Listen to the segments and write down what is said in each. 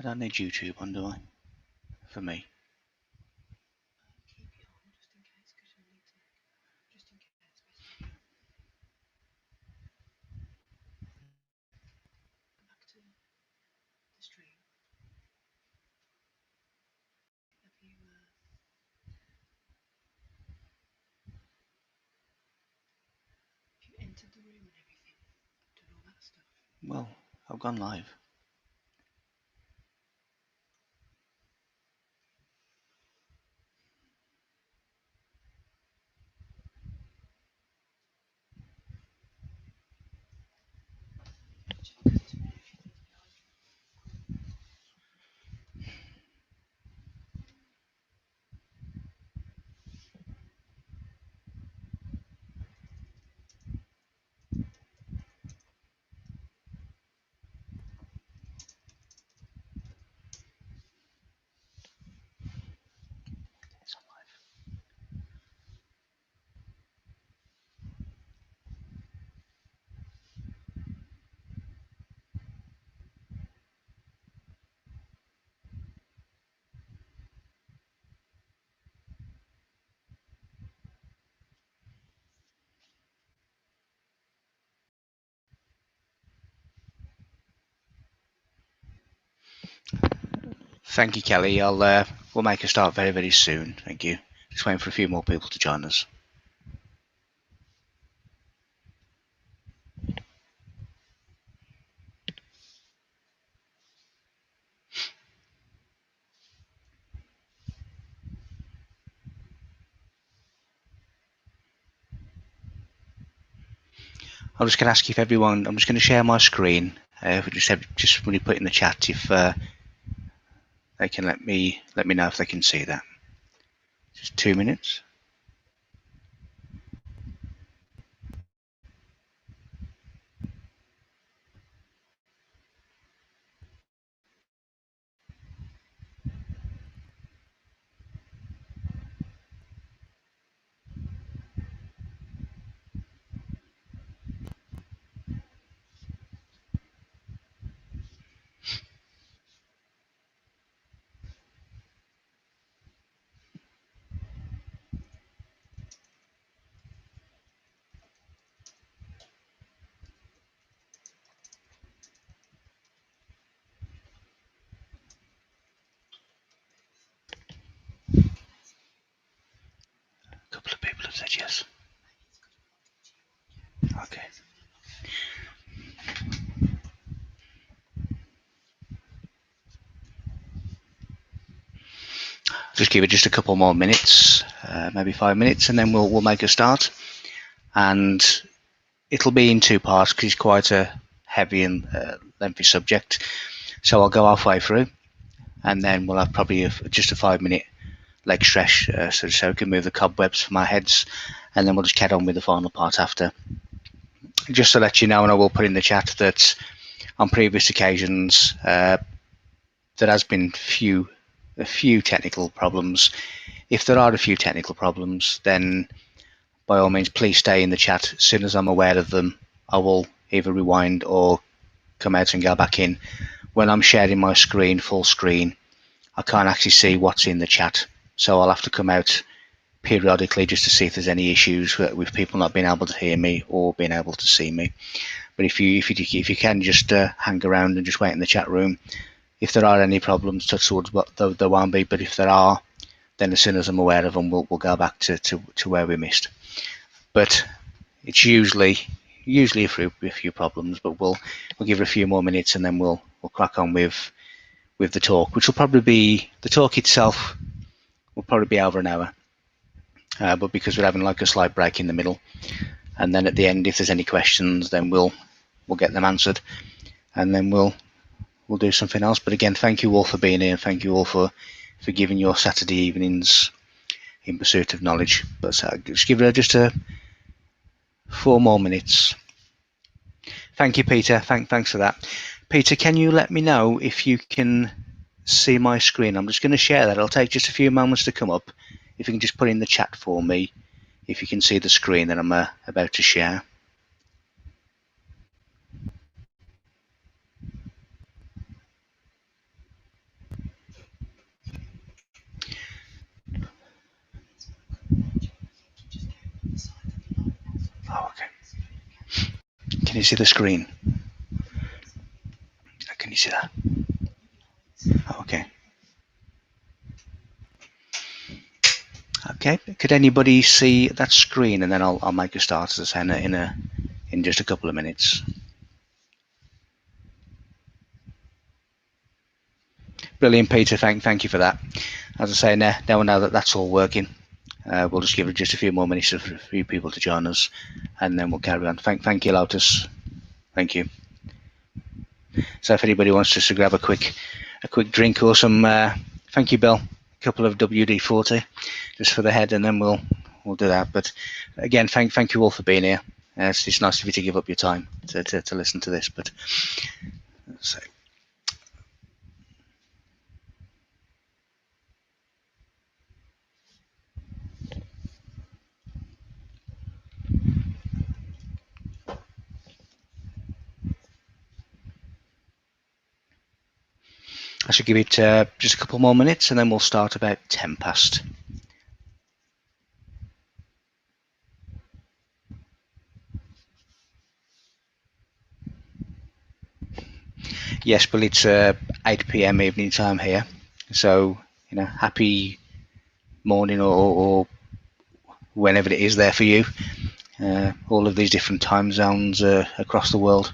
I don't need YouTube on, do I? For me. Keep it on just in case, because you'll need to, just in case, basically. Go back to the stream. Have you entered the room and everything? Done all that stuff? Well, I've gone live. It's on live. Thank you, Kelly. We'll make a start very, very soon. Thank you. Just waiting for a few more people to join us. I'm just going to ask if everyone. I'm just going to share my screen. If we just really put in the chat if they can let me know if they can see that. Just 2 minutes. A couple of people have said yes. Okay. Just give it just a couple more minutes, maybe 5 minutes, and then we'll make a start. And it'll be in 2 parts because it's quite a heavy and lengthy subject. So I'll go halfway through, and then we'll have probably just a 5-minute leg stretch, so we can move the cobwebs from our heads, and then we'll just carry on with the final part after. Just to let you know, and I will put in the chat that on previous occasions there has been a few technical problems. If there are a few technical problems, then by all means please stay in the chat. As soon as I'm aware of them, I will either rewind or come out and go back in. When I'm sharing my screen full screen, I can't actually see what's in the chat, so I'll have to come out periodically just to see if there's any issues with people not being able to hear me or being able to see me. But if you can just hang around and just wait in the chat room, if there are any problems, touch wood, there won't be. But if there are, then as soon as I'm aware of them, we'll go back to where we missed. But it's usually a few problems. But we'll give it a few more minutes, and then we'll crack on with the talk, which will probably be the talk itself. Will probably be over an hour. But because we're having like a slight break in the middle, and then at the end, if there's any questions, then we'll get them answered, and then we'll do something else. But again, thank you all for being here. Thank you all for giving your Saturday evenings in pursuit of knowledge. But just give it just 4 more minutes. Thank you, Peter. Thanks for that. Peter, can you let me know if you can see my screen? I'm just going to share that. It'll take just a few moments to come up. If you can just put in the chat for me, if you can see the screen that I'm about to share. Can you see the screen? Can you see that? Oh, okay. Okay. Could anybody see that screen? And then I'll make a start, as I say, in just a couple of minutes. Brilliant, Peter. Thank you for that. As I say, now we know that that's all working. We'll just give it just a few more minutes for a few people to join us, and then we'll carry on. Thank you, Lotus. Thank you. So if anybody wants just to grab a quick drink or some, thank you, Bill. A couple of WD-40 just for the head, and then we'll do that. But again, thank you all for being here. It's nice of you to give up your time to listen to this. But so. I should give it just a couple more minutes, and then we'll start about 10 past. Yes, but it's 8 p.m. evening time here, so happy morning or whenever it is there for you. All of these different time zones across the world,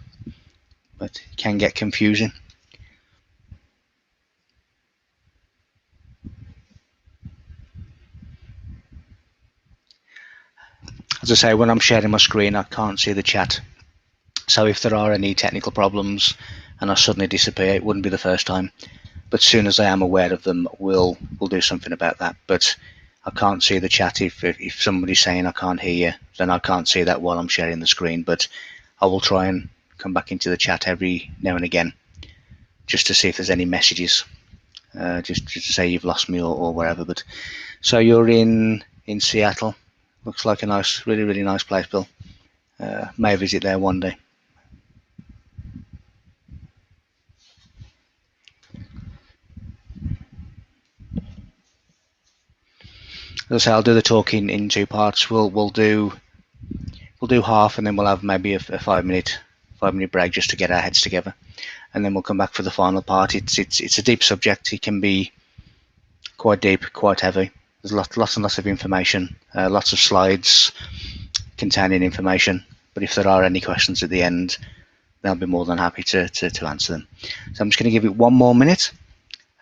but it can get confusing. As I say, when I'm sharing my screen, I can't see the chat. So if there are any technical problems and I suddenly disappear, it wouldn't be the first time. But as soon as I am aware of them, we'll do something about that. But I can't see the chat. If somebody's saying I can't hear you, then I can't see that while I'm sharing the screen. But I will try and come back into the chat every now and again, just to see if there's any messages, just to say you've lost me or wherever. But so you're in Seattle. Looks like a nice, really nice place, Bill. May visit there one day. As I say, I'll do the talk in two parts. We'll do half, and then we'll have maybe a 5-minute break just to get our heads together, and then we'll come back for the final part. It's a deep subject. It can be quite deep, quite heavy. There's lots and lots of information, lots of slides containing information. But if there are any questions at the end, they'll be more than happy to answer them. So I'm just going to give it 1 more minute,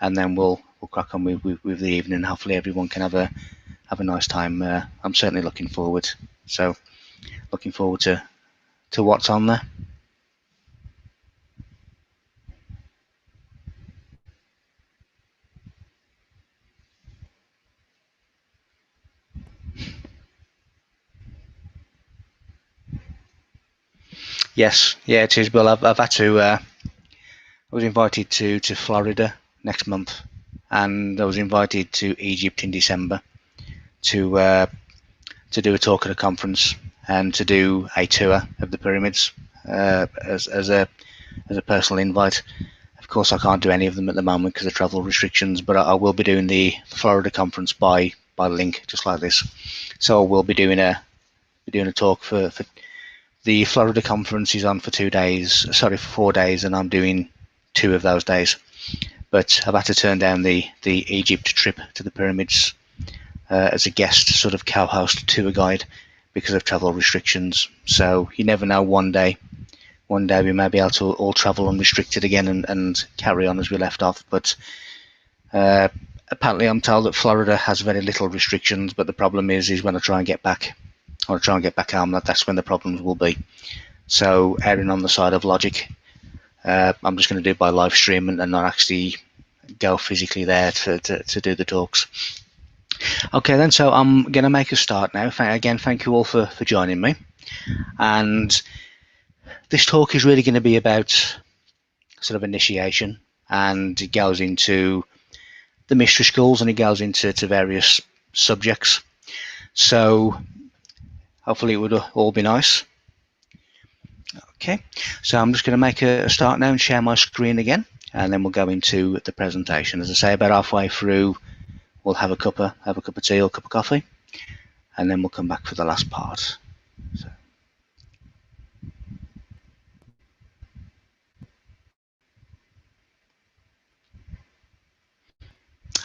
and then we'll crack on with the evening. Hopefully everyone can have a nice time. I'm certainly looking forward. So looking forward to what's on there. Yes, yeah, it is. Well, I've had to. I was invited to Florida next month, and I was invited to Egypt in December to do a talk at a conference and to do a tour of the pyramids as a personal invite. Of course, I can't do any of them at the moment because of travel restrictions, but I will be doing the Florida conference by link, just like this. So I will be doing a talk for the Florida conference is on for 4 days, and I'm doing 2 of those days. But I've had to turn down the Egypt trip to the pyramids as a guest sort of co-host tour guide because of travel restrictions. So you never know, one day we may be able to all travel unrestricted again and carry on as we left off. But apparently I'm told that Florida has very little restrictions, but the problem is when I try and get back home, that's when the problems will be. So erring on the side of logic, I'm just going to do it by live stream and not actually go physically there to do the talks. Okay then, so I'm going to make a start now. Again, thank you all for joining me. And this talk is really going to be about sort of initiation, and it goes into the mystery schools and it goes into various subjects. So hopefully it would all be nice. Okay, so I'm just going to make a start now and share my screen again, and then we'll go into the presentation. As I say, about halfway through, we'll have a cup of tea or a cup of coffee, and then we'll come back for the last part. So.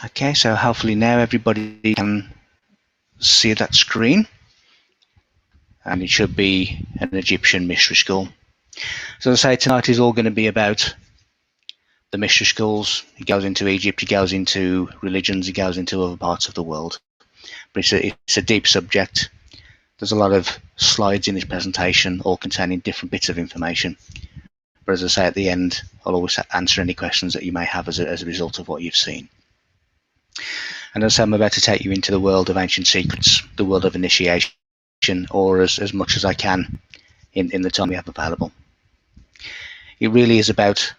Okay, so hopefully now everybody can see that screen, and it should be an Egyptian mystery school. So as I say, tonight is all going to be about the mystery schools. It goes into Egypt, it goes into religions, it goes into other parts of the world. But it's a deep subject. There's a lot of slides in this presentation, all containing different bits of information. But as I say, at the end, I'll always answer any questions that you may have as a result of what you've seen. And as I say, I'm about to take you into the world of ancient secrets, the world of initiation, or as much as I can in the time we have available. It really is about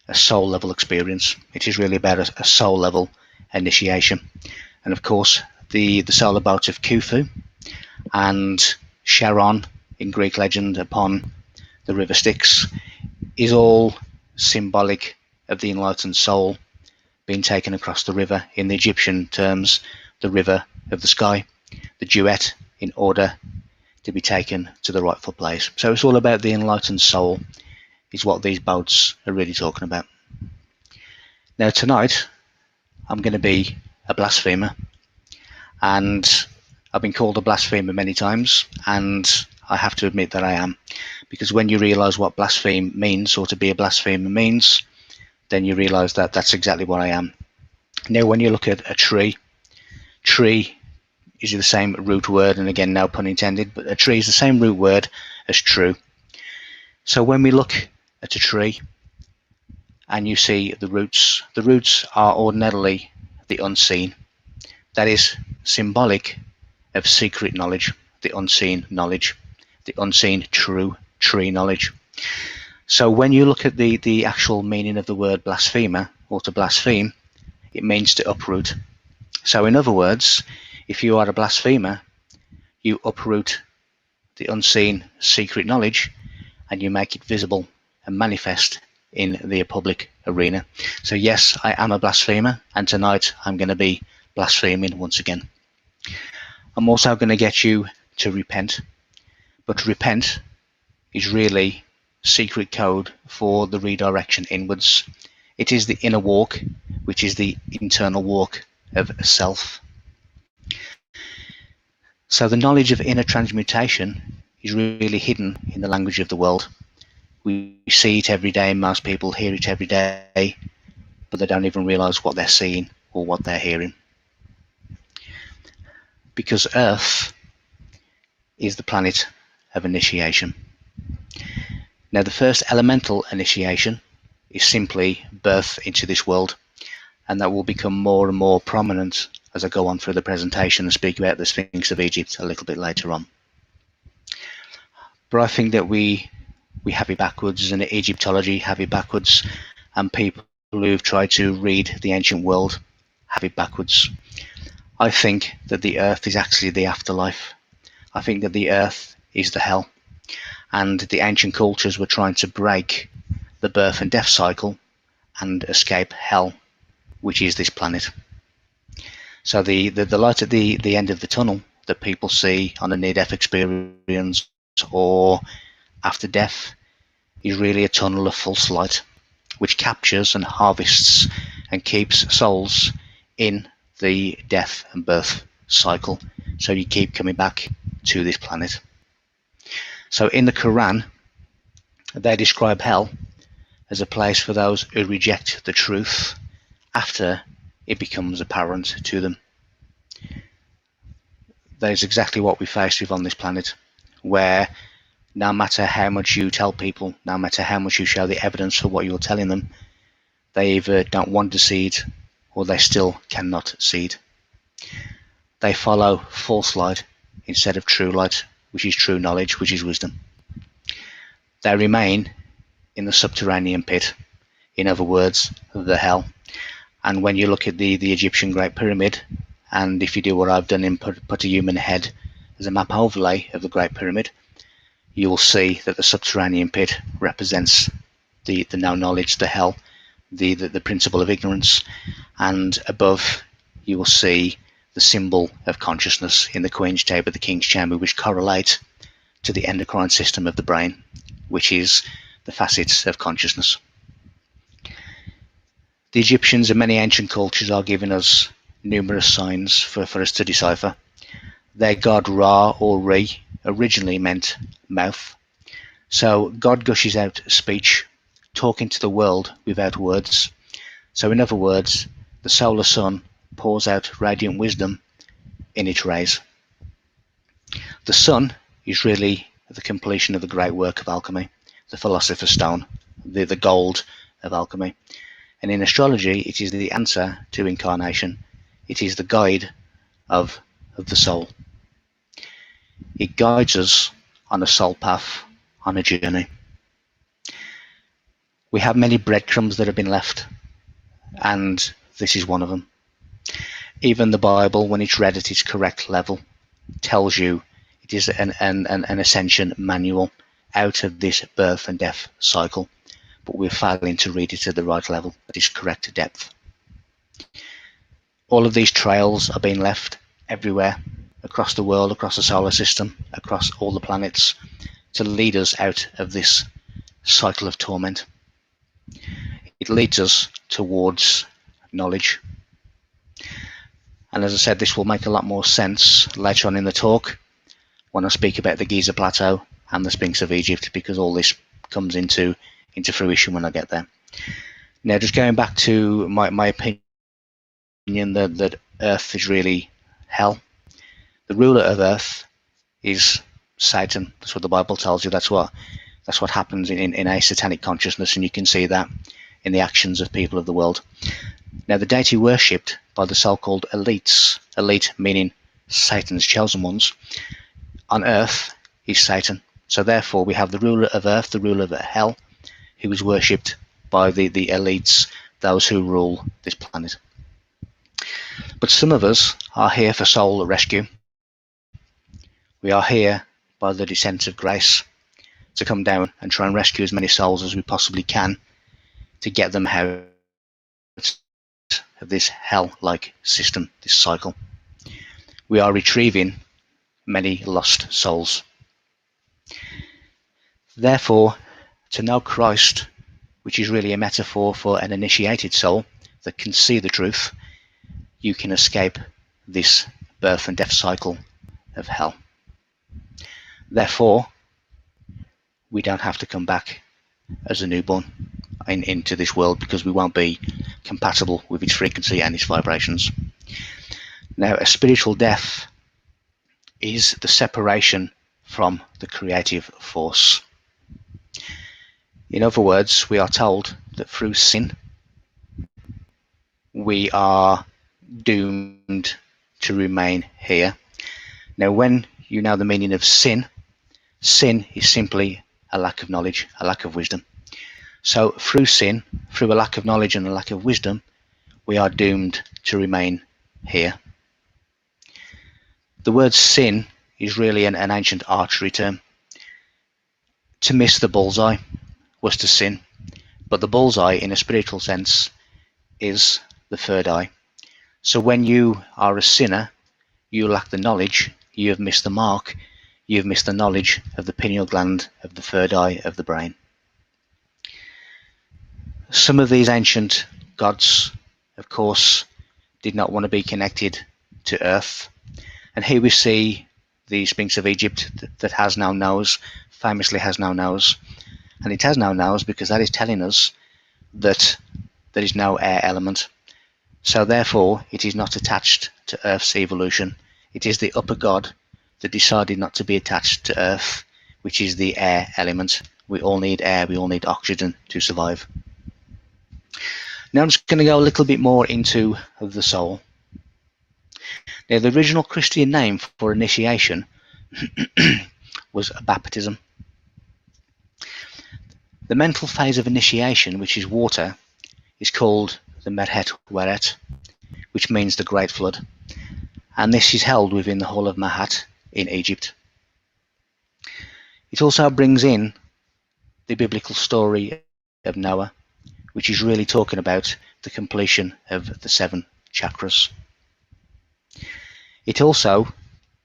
a soul level experience. It is really about a soul level initiation. And of course, the solar boat of Khufu and Charon in Greek legend upon the river Styx is all symbolic of the enlightened soul being taken across the river. In the Egyptian terms, the river of the sky, the duet, in order to be taken to the rightful place. So it's all about the enlightened soul, is what these boats are really talking about. Now tonight, I'm going to be a blasphemer, and I've been called a blasphemer many times, and I have to admit that I am, because when you realise what blaspheme means, or to be a blasphemer means, then you realise that that's exactly what I am. Now when you look at a tree is the same root word, and again no pun intended, but a tree is the same root word as true. So when we look at a tree and you see the roots are ordinarily the unseen. That is symbolic of secret knowledge, the unseen knowledge, the unseen true tree knowledge. So when you look at the actual meaning of the word blasphemer, or to blaspheme, it means to uproot. So in other words, if you are a blasphemer, you uproot the unseen secret knowledge and you make it visible and manifest in the public arena. So yes, I am a blasphemer, and tonight I'm going to be blaspheming once again. I'm also going to get you to repent, but repent is really secret code for the redirection inwards. It is the inner walk, which is the internal walk of self. So the knowledge of inner transmutation is really hidden in the language of the world. We see it every day, most people hear it every day, but they don't even realize what they're seeing or what they're hearing. Because Earth is the planet of initiation. Now, the first elemental initiation is simply birth into this world, and that will become more and more prominent as I go on through the presentation and speak about the Sphinx of Egypt a little bit later on. But I think that we have it backwards, and Egyptology have it backwards, and people who've tried to read the ancient world have it backwards. I think that the earth is actually the afterlife. I think that the earth is the hell, and the ancient cultures were trying to break the birth and death cycle and escape hell, which is this planet. So the light at the end of the tunnel that people see on a near-death experience or after death is really a tunnel of false light, which captures and harvests and keeps souls in the death and birth cycle. So you keep coming back to this planet. So in the Quran, they describe hell as a place for those who reject the truth after it becomes apparent to them. That is exactly what we face with on this planet, where no matter how much you tell people, no matter how much you show the evidence for what you're telling them, they either don't want to see it or they still cannot see it. They follow false light instead of true light, which is true knowledge, which is wisdom. They remain in the subterranean pit, in other words, the hell. And when you look at the Egyptian Great Pyramid, and if you do what I've done and put a human head as a map overlay of the Great Pyramid, you will see that the subterranean pit represents the no knowledge, the hell, the principle of ignorance, and above you will see the symbol of consciousness in the Queen's Chamber, the King's Chamber, which correlate to the endocrine system of the brain, which is the facets of consciousness. The Egyptians and many ancient cultures are giving us numerous signs for us to decipher. Their god Ra or Re originally meant mouth. So God gushes out speech, talking to the world without words. So in other words, the solar sun pours out radiant wisdom in its rays. The sun is really the completion of the great work of alchemy, the philosopher's stone, the gold of alchemy. And in astrology, it is the answer to incarnation. It is the guide of the soul. It guides us on a soul path, on a journey. We have many breadcrumbs that have been left, and this is one of them. Even the Bible, when it's read at its correct level, tells you it is an ascension manual out of this birth and death cycle, but we're failing to read it at the right level, at its correct depth. All of these trails are being left everywhere, across the world, across the solar system, across all the planets, to lead us out of this cycle of torment. It leads us towards knowledge. And as I said, this will make a lot more sense later on in the talk when I speak about the Giza Plateau and the Sphinx of Egypt, because all this comes into fruition when I get there. Now, just going back to my opinion that Earth is really hell. The ruler of Earth is Satan. That's what the Bible tells you. That's what happens in a satanic consciousness, and you can see that in the actions of people of the world. Now, the deity worshipped by the so-called elites, elite meaning Satan's chosen ones, on Earth is Satan. So therefore, we have the ruler of Earth, the ruler of hell, who is worshipped by the elites, those who rule this planet. But some of us are here for soul rescue. We are here by the descent of grace to come down and try and rescue as many souls as we possibly can to get them out of this hell-like system, this cycle. We are retrieving many lost souls. Therefore, to know Christ, which is really a metaphor for an initiated soul that can see the truth, you can escape this birth and death cycle of hell. Therefore, we don't have to come back as a newborn into this world, because we won't be compatible with its frequency and its vibrations. Now, a spiritual death is the separation from the creative force. In other words, we are told that through sin, we are doomed to remain here. Now, when you know the meaning of sin, sin is simply a lack of knowledge, a lack of wisdom. So through sin, through a lack of knowledge and a lack of wisdom, we are doomed to remain here. The word sin is really an ancient archery term. To miss the bullseye was to sin, but the bullseye in a spiritual sense is the third eye. So when you are a sinner, you lack the knowledge, you have missed the mark, you have missed the knowledge of the pineal gland of the third eye of the brain. Some of these ancient gods, of course, did not want to be connected to Earth. And here we see the Sphinx of Egypt that has no nose, famously has no nose. And it has no nose because that is telling us that there is no air element. So therefore, it is not attached to Earth's evolution. It is the upper god that decided not to be attached to Earth, which is the air element. We all need air, we all need oxygen to survive. Now I'm just going to go a little bit more into the soul. Now, the original Christian name for initiation was baptism. The mental phase of initiation, which is water, is called the Merhet Weret, which means the Great Flood. And this is held within the Hall of Mahat in Egypt. It also brings in the biblical story of Noah, which is really talking about the completion of the 7 chakras. It also,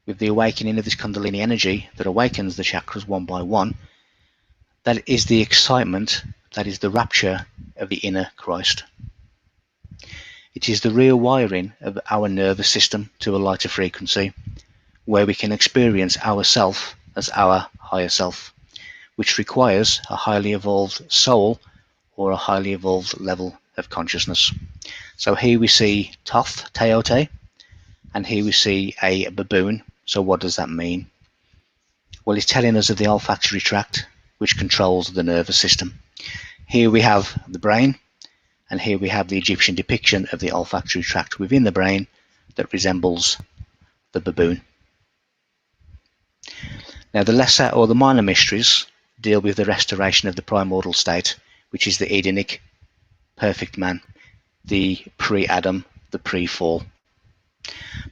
with the awakening of this Kundalini energy that awakens the chakras one by one, that is the excitement, that is the rapture of the inner Christ. It is the rewiring of our nervous system to a lighter frequency, where we can experience ourself as our higher self, which requires a highly evolved soul or a highly evolved level of consciousness. So here we see Toth, Teote, and here we see a baboon. So what does that mean? Well, it's telling us of the olfactory tract, which controls the nervous system. Here we have the brain, and here we have the Egyptian depiction of the olfactory tract within the brain that resembles the baboon. Now, the lesser or the minor mysteries deal with the restoration of the primordial state, which is the Edenic perfect man, the pre-Adam, the pre-fall.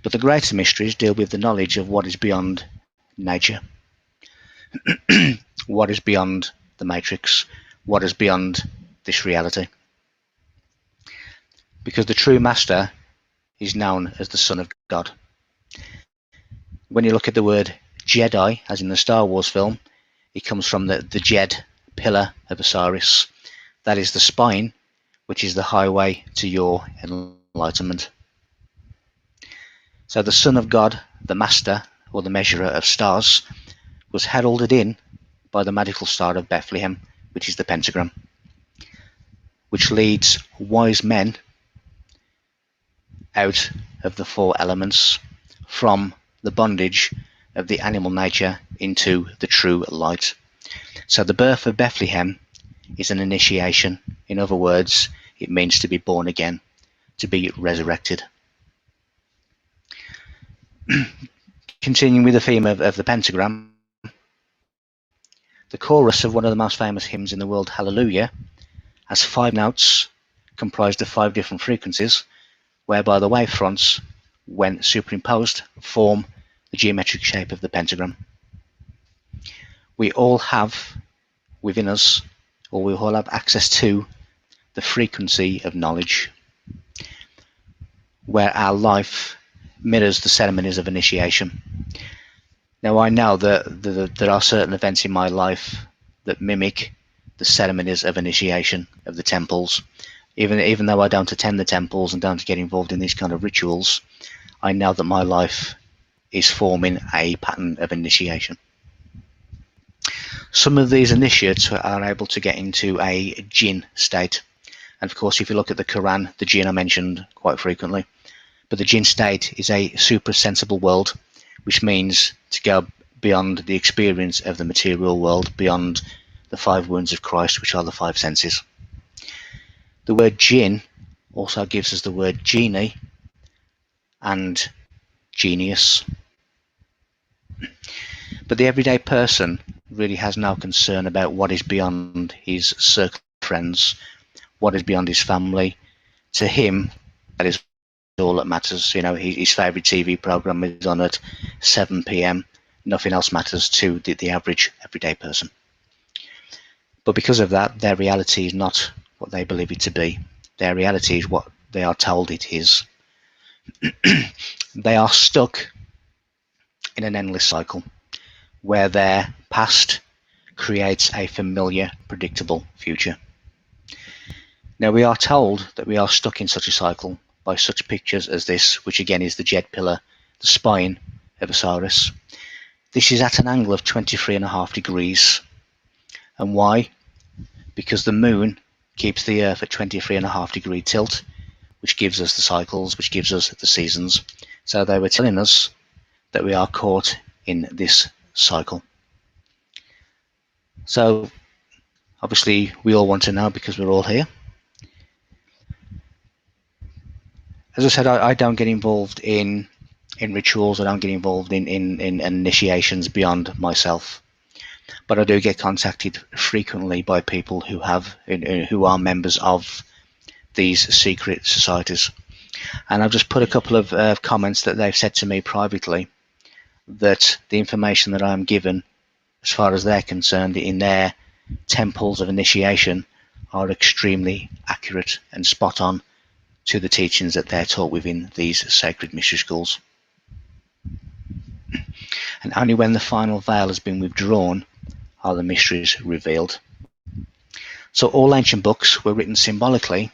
But the greater mysteries deal with the knowledge of what is beyond nature, what is beyond the matrix, what is beyond this reality. Because the true master is known as the Son of God. When you look at the word Jedi, as in the Star Wars film, it comes from the Jed pillar of Osiris. That is the spine, which is the highway to your enlightenment. So the Son of God, the Master, or the Measurer of Stars, was heralded in by the magical star of Bethlehem, which is the pentagram, which leads wise men out of the four elements, from the bondage of the animal nature into the true light. So the birth of Bethlehem is an initiation. In other words, it means to be born again, to be resurrected. Continuing with the theme of the pentagram, the chorus of one of the most famous hymns in the world, Hallelujah, has 5 notes comprised of 5 different frequencies, whereby the wave fronts, when superimposed, form the geometric shape of the pentagram. We all have within us, or we all have access to, the frequency of knowledge, where our life mirrors the ceremonies of initiation. Now, I know that there are certain events in my life that mimic the ceremonies of initiation of the temples. Even though I don't attend the temples and don't get involved in these kind of rituals, I know that my life is forming a pattern of initiation. Some of these initiates are able to get into a jinn state. And of course, if you look at the Quran, the jinn are mentioned quite frequently. But the jinn state is a super-sensible world, which means to go beyond the experience of the material world, beyond the 5 wounds of Christ, which are the 5 senses. The word jinn also gives us the word genie and genius. But the everyday person really has no concern about what is beyond his circle of friends, what is beyond his family. To him, that is all that matters. You know, his favourite TV programme is on at 7 p.m. Nothing else matters to the average everyday person. But because of that, their reality is not what they believe it to be. Their reality is what they are told it is. They are stuck in an endless cycle where their past creates a familiar, predictable future. Now, we are told that we are stuck in such a cycle by such pictures as this, which again is the Jed pillar, the spine of Osiris. This is at an angle of 23.5 degrees. And why? Because the moon keeps the earth at 23.5 degree tilt, which gives us the cycles, which gives us the seasons. So they were telling us that we are caught in this cycle. So obviously we all want to know, because we're all here. As I said, I don't get involved in rituals. I don't get involved in initiations beyond myself. But I do get contacted frequently by people who are members of these secret societies. And I've just put a couple of comments that they've said to me privately, that the information that I'm given, as far as they're concerned, in their temples of initiation, are extremely accurate and spot on to the teachings that they're taught within these sacred mystery schools. And only when the final veil has been withdrawn are the mysteries revealed. So all ancient books were written symbolically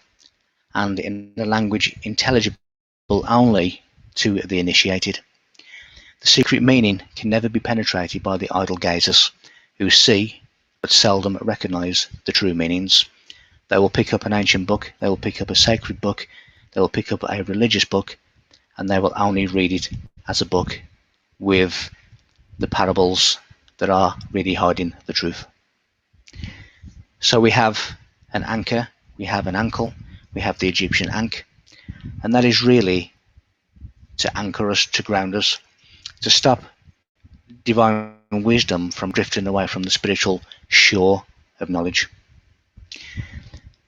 and in a language intelligible only to the initiated. The secret meaning can never be penetrated by the idle gazers, who see but seldom recognize the true meanings. They will pick up an ancient book, they will pick up a sacred book, they will pick up a religious book, and they will only read it as a book with the parables that are really hiding the truth. So we have an anchor, we have an ankle, we have the Egyptian ankh, and that is really to anchor us, to ground us, to stop divine wisdom from drifting away from the spiritual shore of knowledge.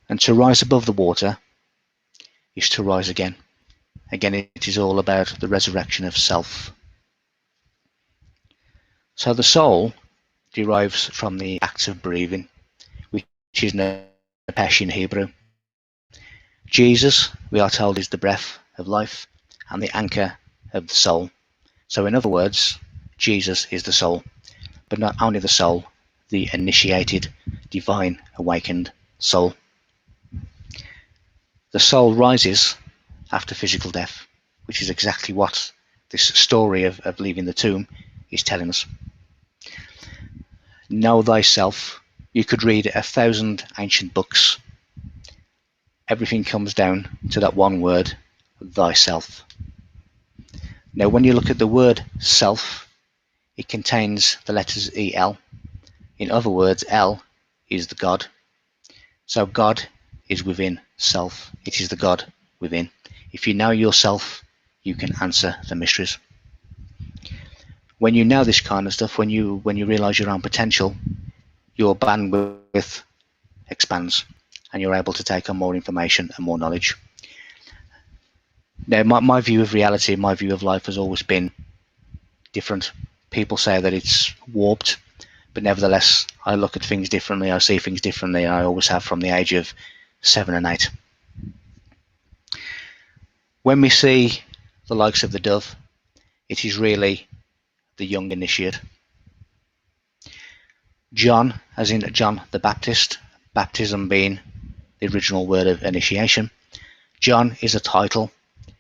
And to rise above the water is to rise again. Again, it is all about the resurrection of self. So the soul derives from the act of breathing, which is nefesh in Hebrew. Jesus, we are told, is the breath of life and the anchor of the soul. So in other words, Jesus is the soul, but not only the soul, the initiated, divine, awakened soul. The soul rises after physical death, which is exactly what this story of leaving the tomb is telling us. Know thyself. You could read 1,000 ancient books. Everything comes down to that one word, thyself. Now, when you look at the word self, it contains the letters EL. In other words, L is the God. So God is within self. It is the God within. If you know yourself, you can answer the mysteries. When you know this kind of stuff, when you realize your own potential, your bandwidth expands and you're able to take on more information and more knowledge. Now, my view of reality, my view of life has always been different. People say that it's warped, but nevertheless, I look at things differently, I see things differently, and I always have from the age of 7 and 8. When we see the likes of the dove, it is really the young initiate. John, as in John the Baptist, baptism being the original word of initiation. John is a title.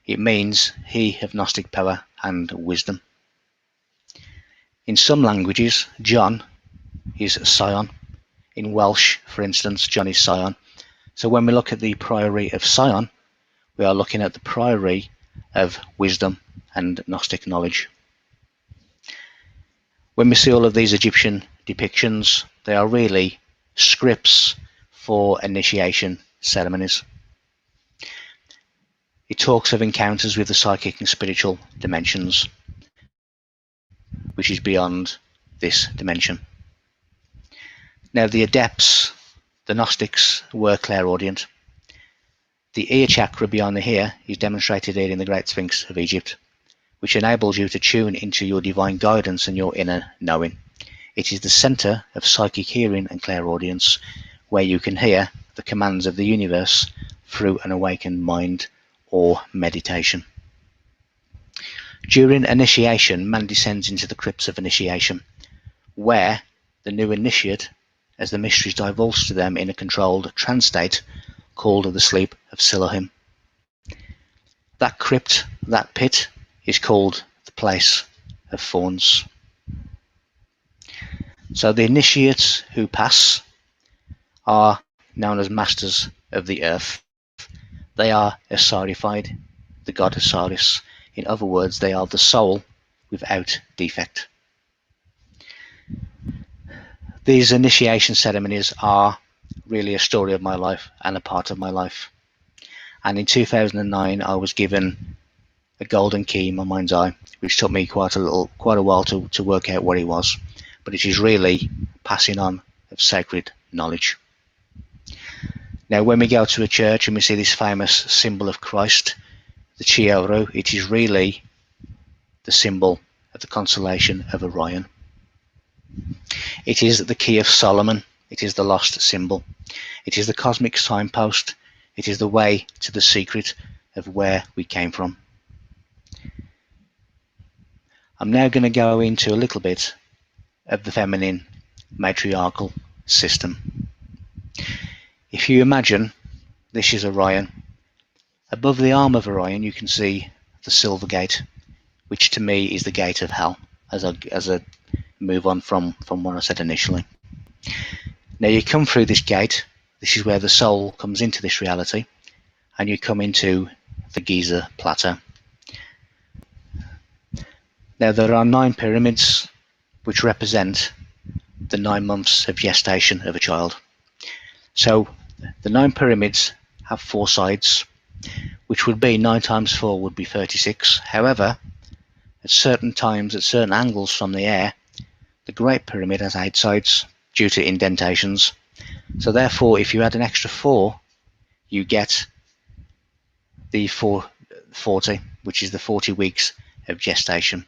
It means he of Gnostic power and wisdom. In some languages, John is Sion. In Welsh, for instance, John is Sion. So when we look at the priory of Sion, we are looking at the priory of wisdom and Gnostic knowledge. When we see all of these Egyptian depictions, they are really scripts for initiation ceremonies. It talks of encounters with the psychic and spiritual dimensions, which is beyond this dimension. Now, the adepts, the Gnostics, were clairaudient. The ear chakra beyond the ear is demonstrated here in the Great Sphinx of Egypt, which enables you to tune into your divine guidance and your inner knowing. It is the center of psychic hearing and clairaudience, where you can hear the commands of the universe through an awakened mind or meditation. During initiation, man descends into the crypts of initiation, where the new initiate, as the mysteries divulge to them in a controlled trance state called the sleep of Silohim. That crypt, that pit, is called the place of thorns. So the initiates who pass are known as masters of the earth. They are Osirified, the god Osiris. In other words, they are the soul without defect. These initiation ceremonies are really a story of my life and a part of my life. And in 2009, I was given a golden key in my mind's eye, which took me quite a while to work out what it was. But it is really passing on of sacred knowledge. Now, when we go to a church and we see this famous symbol of Christ, the Chioro, it is really the symbol of the constellation of Orion. It is the key of Solomon. It is the lost symbol. It is the cosmic signpost. It is the way to the secret of where we came from. I'm now going to go into a little bit of the feminine matriarchal system. If you imagine this is Orion Above the arm of Orion, you can see the Silver Gate, which to me is the gate of hell, as I move on from what I said initially. Now you come through this gate. This is where the soul comes into this reality, and you come into the Giza plateau. Now there are 9 pyramids which represent the 9 months of gestation of a child. So the 9 pyramids have 4 sides, which would be 9 times 4 would be 36. However, at certain times, at certain angles from the air, the Great Pyramid has 8 sides due to indentations. So therefore, if you add an extra 4, you get the 40, which is the 40 weeks of gestation.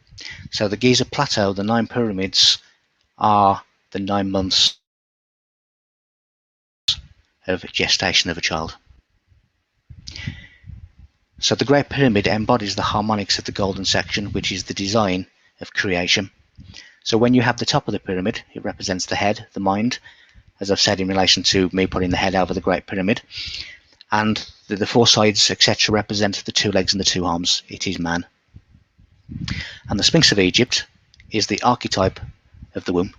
So the Giza Plateau, the 9 pyramids, are the 9 months of gestation of a child. So the Great Pyramid embodies the harmonics of the golden section, which is the design of creation. So when you have the top of the pyramid, it represents the head, the mind, as I've said in relation to me putting the head over the Great Pyramid. And the 4 sides, etc., represent the 2 legs and the 2 arms. It is man. And the Sphinx of Egypt is the archetype of the womb.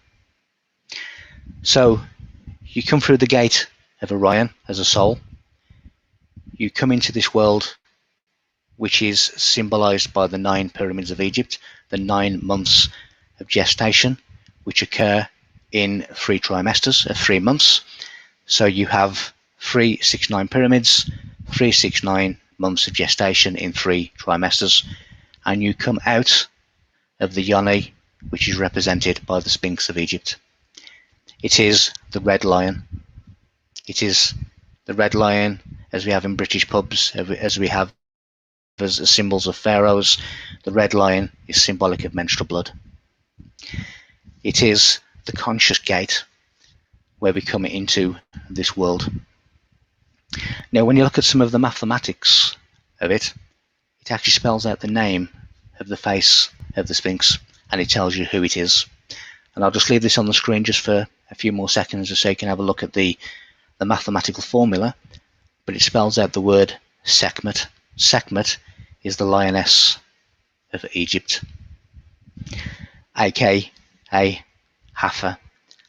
So you come through the gate of Orion as a soul. You come into this world which is symbolized by the 9 pyramids of Egypt, the 9 months of gestation, which occur in 3 trimesters of 3 months. So you have 3, 6, 9 pyramids, 3, 6, 9 months of gestation in 3 trimesters, and you come out of the yoni, which is represented by the Sphinx of Egypt. It is the red lion. It is the red lion as we have in British pubs, as we have as symbols of pharaohs. The red lion is symbolic of menstrual blood. It is the conscious gate where we come into this world. Now when you look at some of the mathematics of it, it actually spells out the name of the face of the Sphinx, and it tells you who it is. And I'll just leave this on the screen just for a few more seconds just so you can have a look at the mathematical formula, but it spells out the word Sekhmet. Sekhmet is the lioness of Egypt, aka Hathor.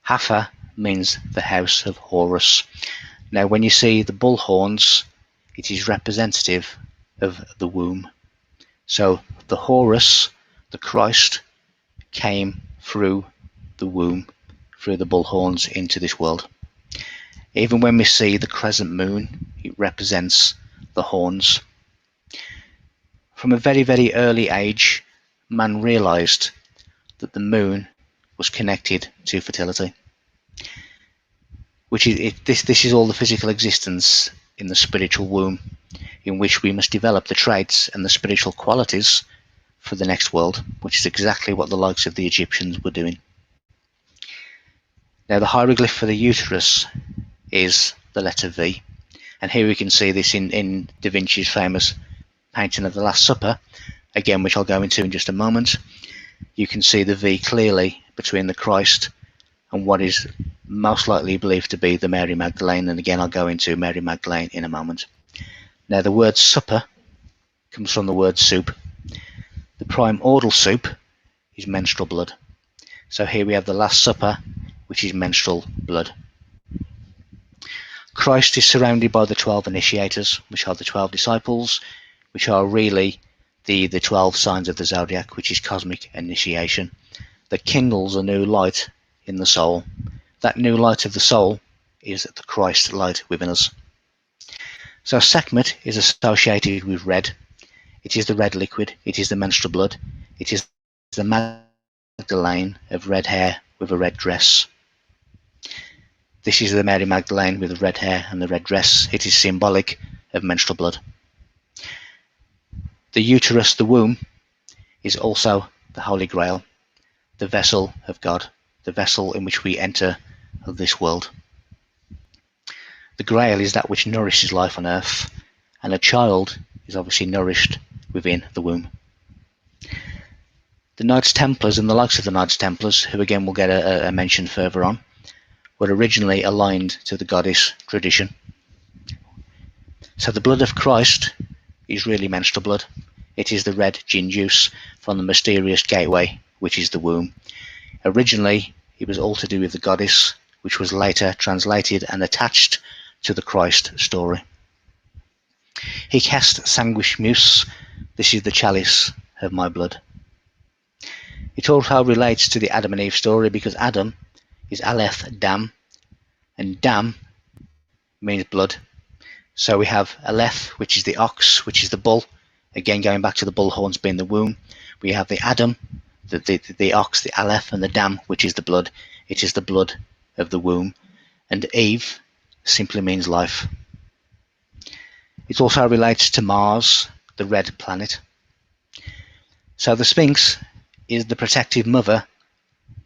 Hathor means the house of Horus. Now when you see the bull horns, it is representative of the womb. So the Horus, the Christ, came through the womb, through the bull horns into this world. Even when we see the crescent moon, it represents the horns. From a very, very early age, man realized that the moon was connected to fertility, which is this is all the physical existence in the spiritual womb, in which we must develop the traits and the spiritual qualities for the next world, which is exactly what the likes of the Egyptians were doing. Now the hieroglyph for the uterus is the letter V, and here we can see this in Da Vinci's famous painting of the Last Supper, again, which I'll go into in just a moment. You can see the V clearly between the Christ and what is most likely believed to be the Mary Magdalene, and again I'll go into Mary Magdalene in a moment. Now the word supper comes from the word soup. The primordial soup is menstrual blood. So here we have the Last Supper, which is menstrual blood. Christ is surrounded by the 12 initiators, which are the 12 disciples, which are really the 12 signs of the zodiac, which is cosmic initiation, that kindles a new light in the soul. That new light of the soul is the Christ light within us. So Sekhmet is associated with red. It is the red liquid. It is the menstrual blood. It is the Magdalene of red hair with a red dress. This is the Mary Magdalene with the red hair and the red dress. It is symbolic of menstrual blood. The uterus, the womb, is also the Holy Grail, the vessel of God, the vessel in which we enter this world. The Grail is that which nourishes life on earth, and a child is obviously nourished within the womb. The Knights Templars and the likes of the Knights Templars, who again will get a mention further on, were originally aligned to the goddess tradition. So the blood of Christ is really menstrual blood. It is the red gin juice from the mysterious gateway, which is the womb. Originally, it was all to do with the goddess, which was later translated and attached to the Christ story. Hic est sanguis meus, this is the chalice of my blood. It also relates to the Adam and Eve story because Adam is Aleph Dam, and Dam means blood. So we have Aleph, which is the ox, which is the bull. Again, going back to the bull horns being the womb. We have the Adam, the ox, the Aleph, and the Dam, which is the blood. It is the blood of the womb. And Eve simply means life. It also relates to Mars, the red planet. So the Sphinx is the protective mother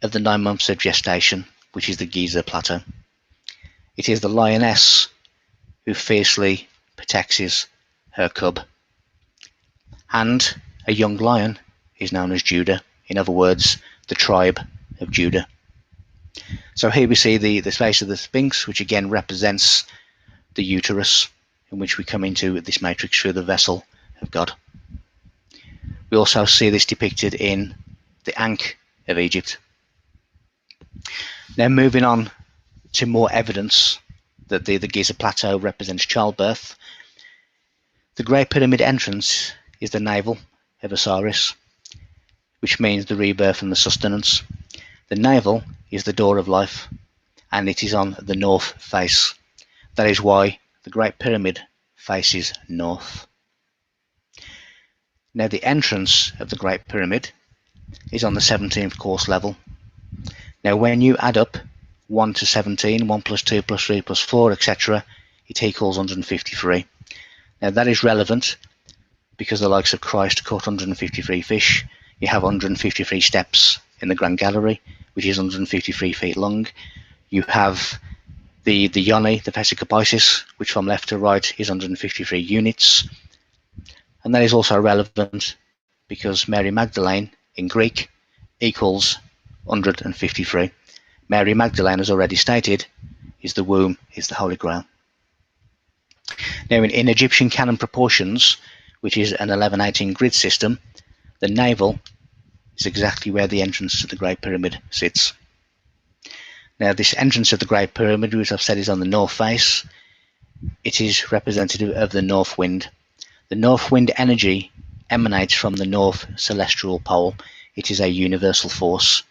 of the 9 months of gestation, which is the Giza plateau. It is the lioness who fiercely protects her cub. And a young lion is known as Judah, in other words, the tribe of Judah. So here we see the face of the Sphinx, which again represents the uterus, in which we come into this matrix through the vessel of God. We also see this depicted in the Ankh of Egypt. Now moving on to more evidence that the Giza plateau represents childbirth. The Great Pyramid entrance is the navel of Osiris, which means the rebirth and the sustenance. The navel is the door of life, and it is on the north face. That is why the Great Pyramid faces north. Now the entrance of the Great Pyramid is on the 17th course level. Now when you add up 1 to 17, 1 plus 2 plus 3 plus 4, etc., it equals 153. Now that is relevant because the likes of Christ caught 153 fish. You have 153 steps in the Grand Gallery, which is 153 feet long. You have the Yoni, the Vesica, which from left to right is 153 units. And that is also relevant because Mary Magdalene in Greek equals 153. Mary Magdalene, as already stated, is the womb, is the Holy Grail. Now in Egyptian canon proportions, which is an 11-18 grid system, the navel is exactly where the entrance to the Great Pyramid sits. Now this entrance of the Great Pyramid, which I've said is on the north face, it is representative of the north wind. The north wind energy emanates from the north celestial pole. It is a universal force,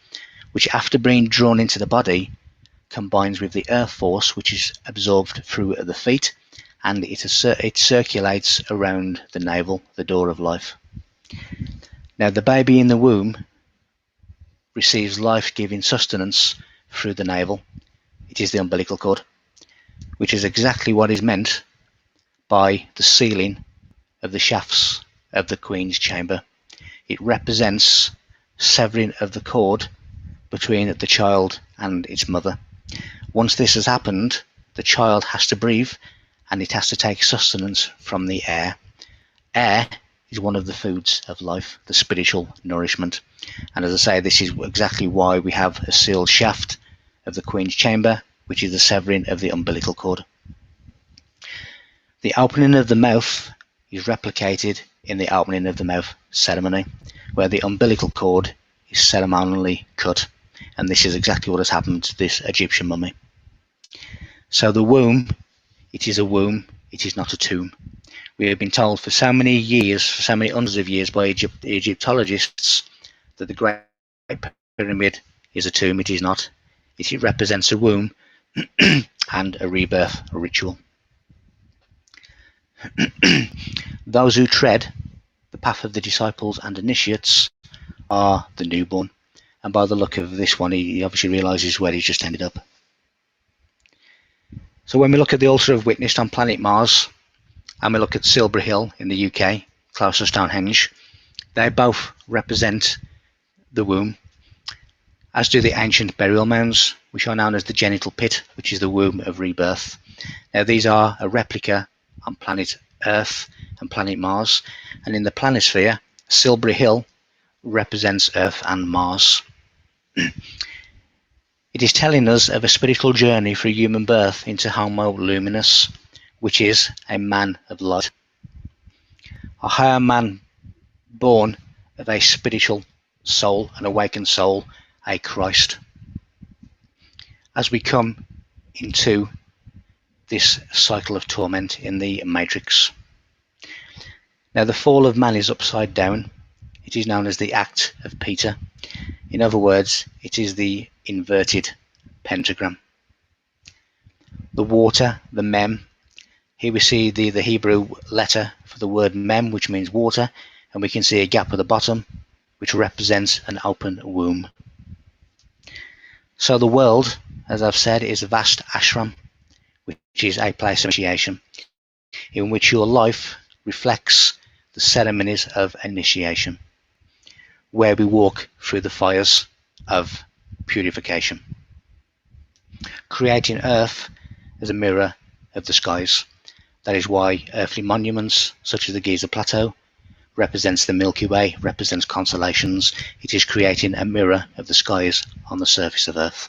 which after being drawn into the body combines with the earth force, which is absorbed through the feet, and it circulates around the navel, the door of life. Now the baby in the womb receives life-giving sustenance through the navel. It is the umbilical cord, which is exactly what is meant by the ceiling of the shafts of the Queen's chamber. It represents severing of the cord between the child and its mother. Once this has happened, the child has to breathe and it has to take sustenance from the air. Air is one of the foods of life, the spiritual nourishment. And as I say, this is exactly why we have a sealed shaft of the Queen's chamber, which is the severing of the umbilical cord. The opening of the mouth is replicated in the opening of the mouth ceremony, where the umbilical cord is ceremonially cut. And this is exactly what has happened to this Egyptian mummy. So the womb, it is a womb, it is not a tomb. We have been told for so many years, for so many hundreds of years by Egyptologists that the Great Pyramid is a tomb. It is not. It represents a womb and a rebirth, a ritual. Those who tread the path of the disciples and initiates are the newborn. And by the look of this one, he obviously realises where he's just ended up. So when we look at the altar of witness on planet Mars, and we look at Silbury Hill in the UK, close to Stonehenge, they both represent the womb, as do the ancient burial mounds, which are known as the genital pit, which is the womb of rebirth. Now these are a replica on planet Earth and planet Mars, and in the planisphere, Silbury Hill represents Earth and Mars. It is telling us of a spiritual journey through human birth into Homo Luminous, which is a man of light. a higher man born of a spiritual soul, an awakened soul, a Christ. As we come into this cycle of torment in the matrix. Now the fall of man is upside down. It is known as the act of Peter. In other words, it is the inverted pentagram. The water, the mem, here we see the Hebrew letter for the word mem, which means water, and we can see a gap at the bottom, which represents an open womb. So the world, as I've said, is a vast ashram, which is a place of initiation, in which your life reflects the ceremonies of initiation, where we walk through the fires of purification, creating Earth as a mirror of the skies. That is why earthly monuments, such as the Giza plateau, represents the Milky Way, represents constellations. It is creating a mirror of the skies on the surface of Earth.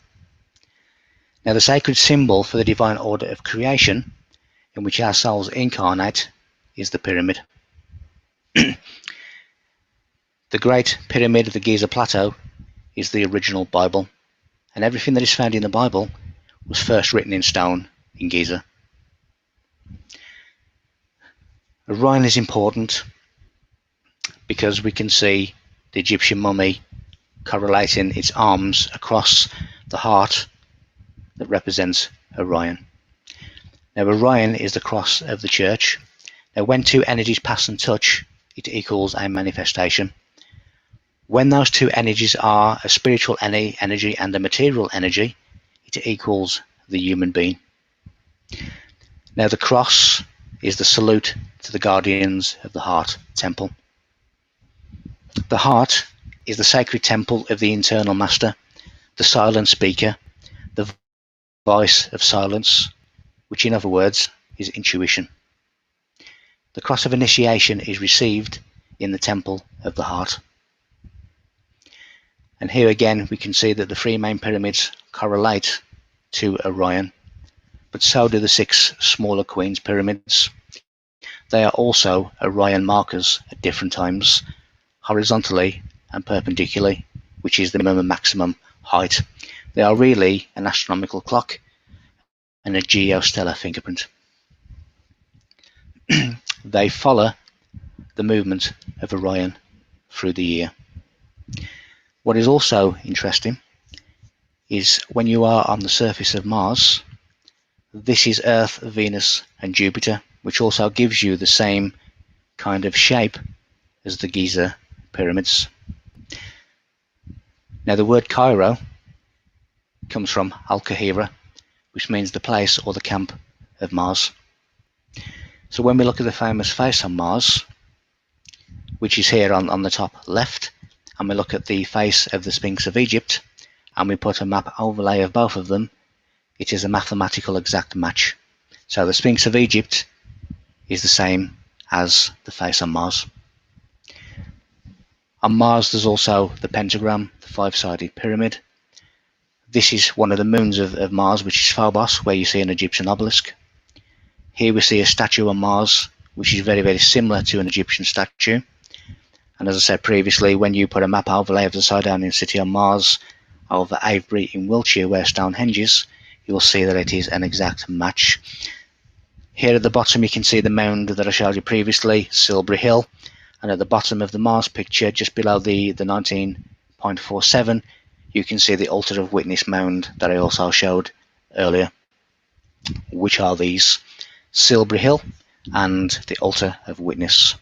Now the sacred symbol for the divine order of creation, in which our souls incarnate, is the pyramid. The Great Pyramid of the Giza Plateau is the original Bible, and everything that is found in the Bible was first written in stone in Giza. Orion is important because we can see the Egyptian mummy correlating its arms across the heart that represents Orion. Now Orion is the cross of the church. Now when two energies pass and touch, it equals a manifestation. When those two energies are a spiritual energy and a material energy, it equals the human being. Now the cross is the salute to the guardians of the heart temple. The heart is the sacred temple of the internal master, the silent speaker, the voice of silence, which in other words is intuition. The cross of initiation is received in the temple of the heart. And here again we can see that the three main pyramids correlate to Orion, but so do the 6 smaller Queen's pyramids. They are also Orion markers at different times, horizontally and perpendicularly, which is the minimum and maximum height. They are really an astronomical clock and a geostellar fingerprint. They follow the movement of Orion through the year. What is also interesting is when you are on the surface of Mars, this is Earth, Venus and Jupiter, which also gives you the same kind of shape as the Giza pyramids. Now the word Cairo comes from Al-Kahira, which means the place or the camp of Mars. So when we look at the famous face on Mars, which is here on the top left, and we look at the face of the Sphinx of Egypt, and we put a map overlay of both of them, it is a mathematical exact match. So the Sphinx of Egypt is the same as the face on Mars. On Mars there's also the pentagram, the 5-sided pyramid. This is one of the moons of Mars, which is Phobos, where you see an Egyptian obelisk. Here we see a statue on Mars, which is very, very similar to an Egyptian statue. And as I said previously, when you put a map overlay of the Sidonian city on Mars over Avebury in Wiltshire, where Stonehenge is, you'll see that it is an exact match. Here at the bottom you can see the mound that I showed you previously, Silbury Hill, and at the bottom of the Mars picture, just below the 19.47, you can see the altar of witness mound that I also showed earlier. Which are these? Silbury Hill and the altar of witness.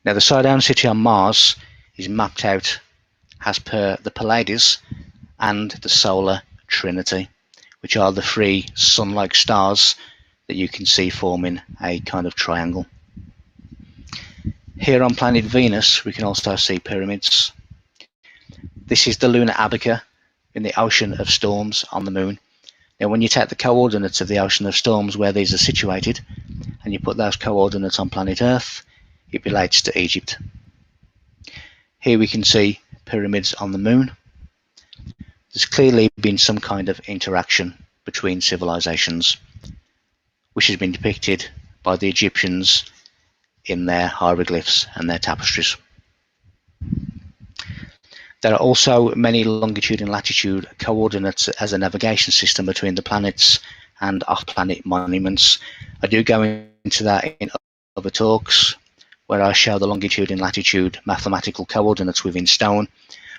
Now the Sidonian city on Mars is mapped out as per the Pleiades and the solar trinity, which are the 3 sun-like stars that you can see forming a kind of triangle. Here on planet Venus we can also see pyramids. This is the lunar abaca in the ocean of storms on the moon. Now when you take the coordinates of the ocean of storms where these are situated and you put those coordinates on planet Earth, it relates to Egypt. Here we can see pyramids on the moon. There's clearly been some kind of interaction between civilizations, which has been depicted by the Egyptians in their hieroglyphs and their tapestries. There are also many longitude and latitude coordinates as a navigation system between the planets and off-planet monuments. I do go into that in other talks, where I show the longitude and latitude mathematical coordinates within stone,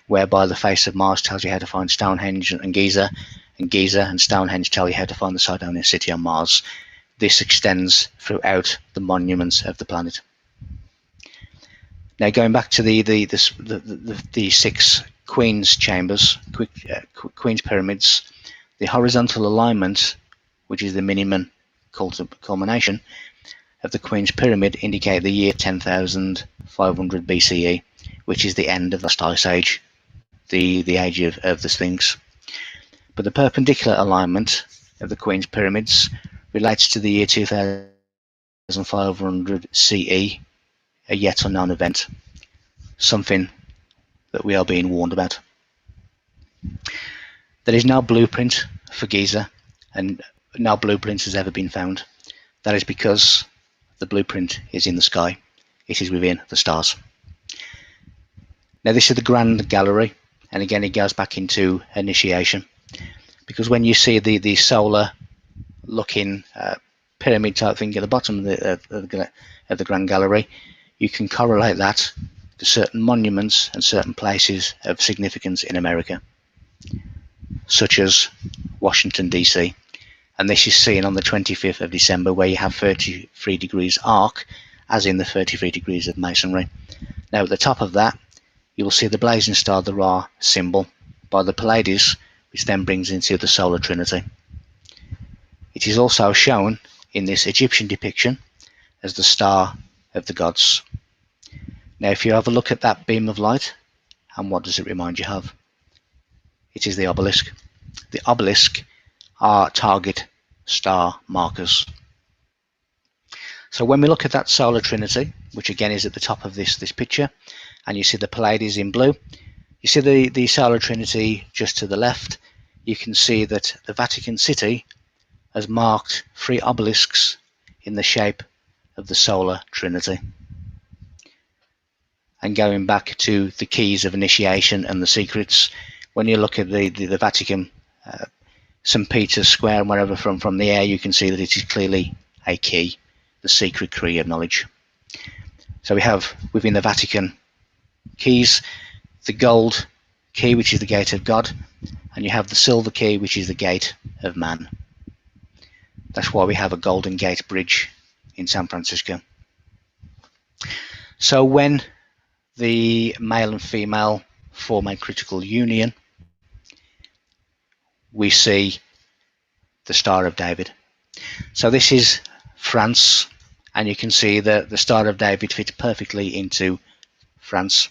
whereby the face of Mars tells you how to find Stonehenge and Giza and Stonehenge tell you how to find the Sidonian city on Mars. This extends throughout the monuments of the planet. Now, going back to the 6 Queen's chambers, Queen's pyramids, the horizontal alignment, which is the minimum culmination of the Queen's pyramid, indicate the year 10,500 BCE, which is the end of the last ice age, the age of the Sphinx. But the perpendicular alignment of the Queen's pyramids relates to the year 2500 CE, a yet unknown event, something that we are being warned about. There is no blueprint for Giza, and no blueprint has ever been found. That is because the blueprint is in the sky. It is within the stars. Now, this is the Grand Gallery, and again it goes back into initiation, because when you see the solar looking pyramid type thing at the bottom of the Grand Gallery, you can correlate that to certain monuments and certain places of significance in America, such as Washington DC. And this is seen on the 25th of December, where you have 33 degrees arc, as in the 33 degrees of Masonry. Now, at the top of that, you will see the blazing star, the Ra symbol, by the Pleiades, which then brings into the solar trinity. It is also shown in this Egyptian depiction as the star of the gods. Now, if you have a look at that beam of light, and what does it remind you of? It is the obelisk. The obelisk are target star markers. So when we look at that solar trinity, which again is at the top of this picture, and you see the Pleiades in blue, you see the solar trinity just to the left, you can see that the Vatican City has marked 3 obelisks in the shape of the solar trinity. And going back to the keys of initiation and the secrets, when you look at the Vatican, St. Peter's Square and wherever from the air, you can see that it is clearly a key, the secret key of knowledge. So we have within the Vatican keys the gold key, which is the gate of God, and you have the silver key, which is the gate of man. That's why we have a Golden Gate Bridge in San Francisco. So when the male and female form a critical union, we see the Star of David. So this is France, and you can see that the Star of David fits perfectly into France.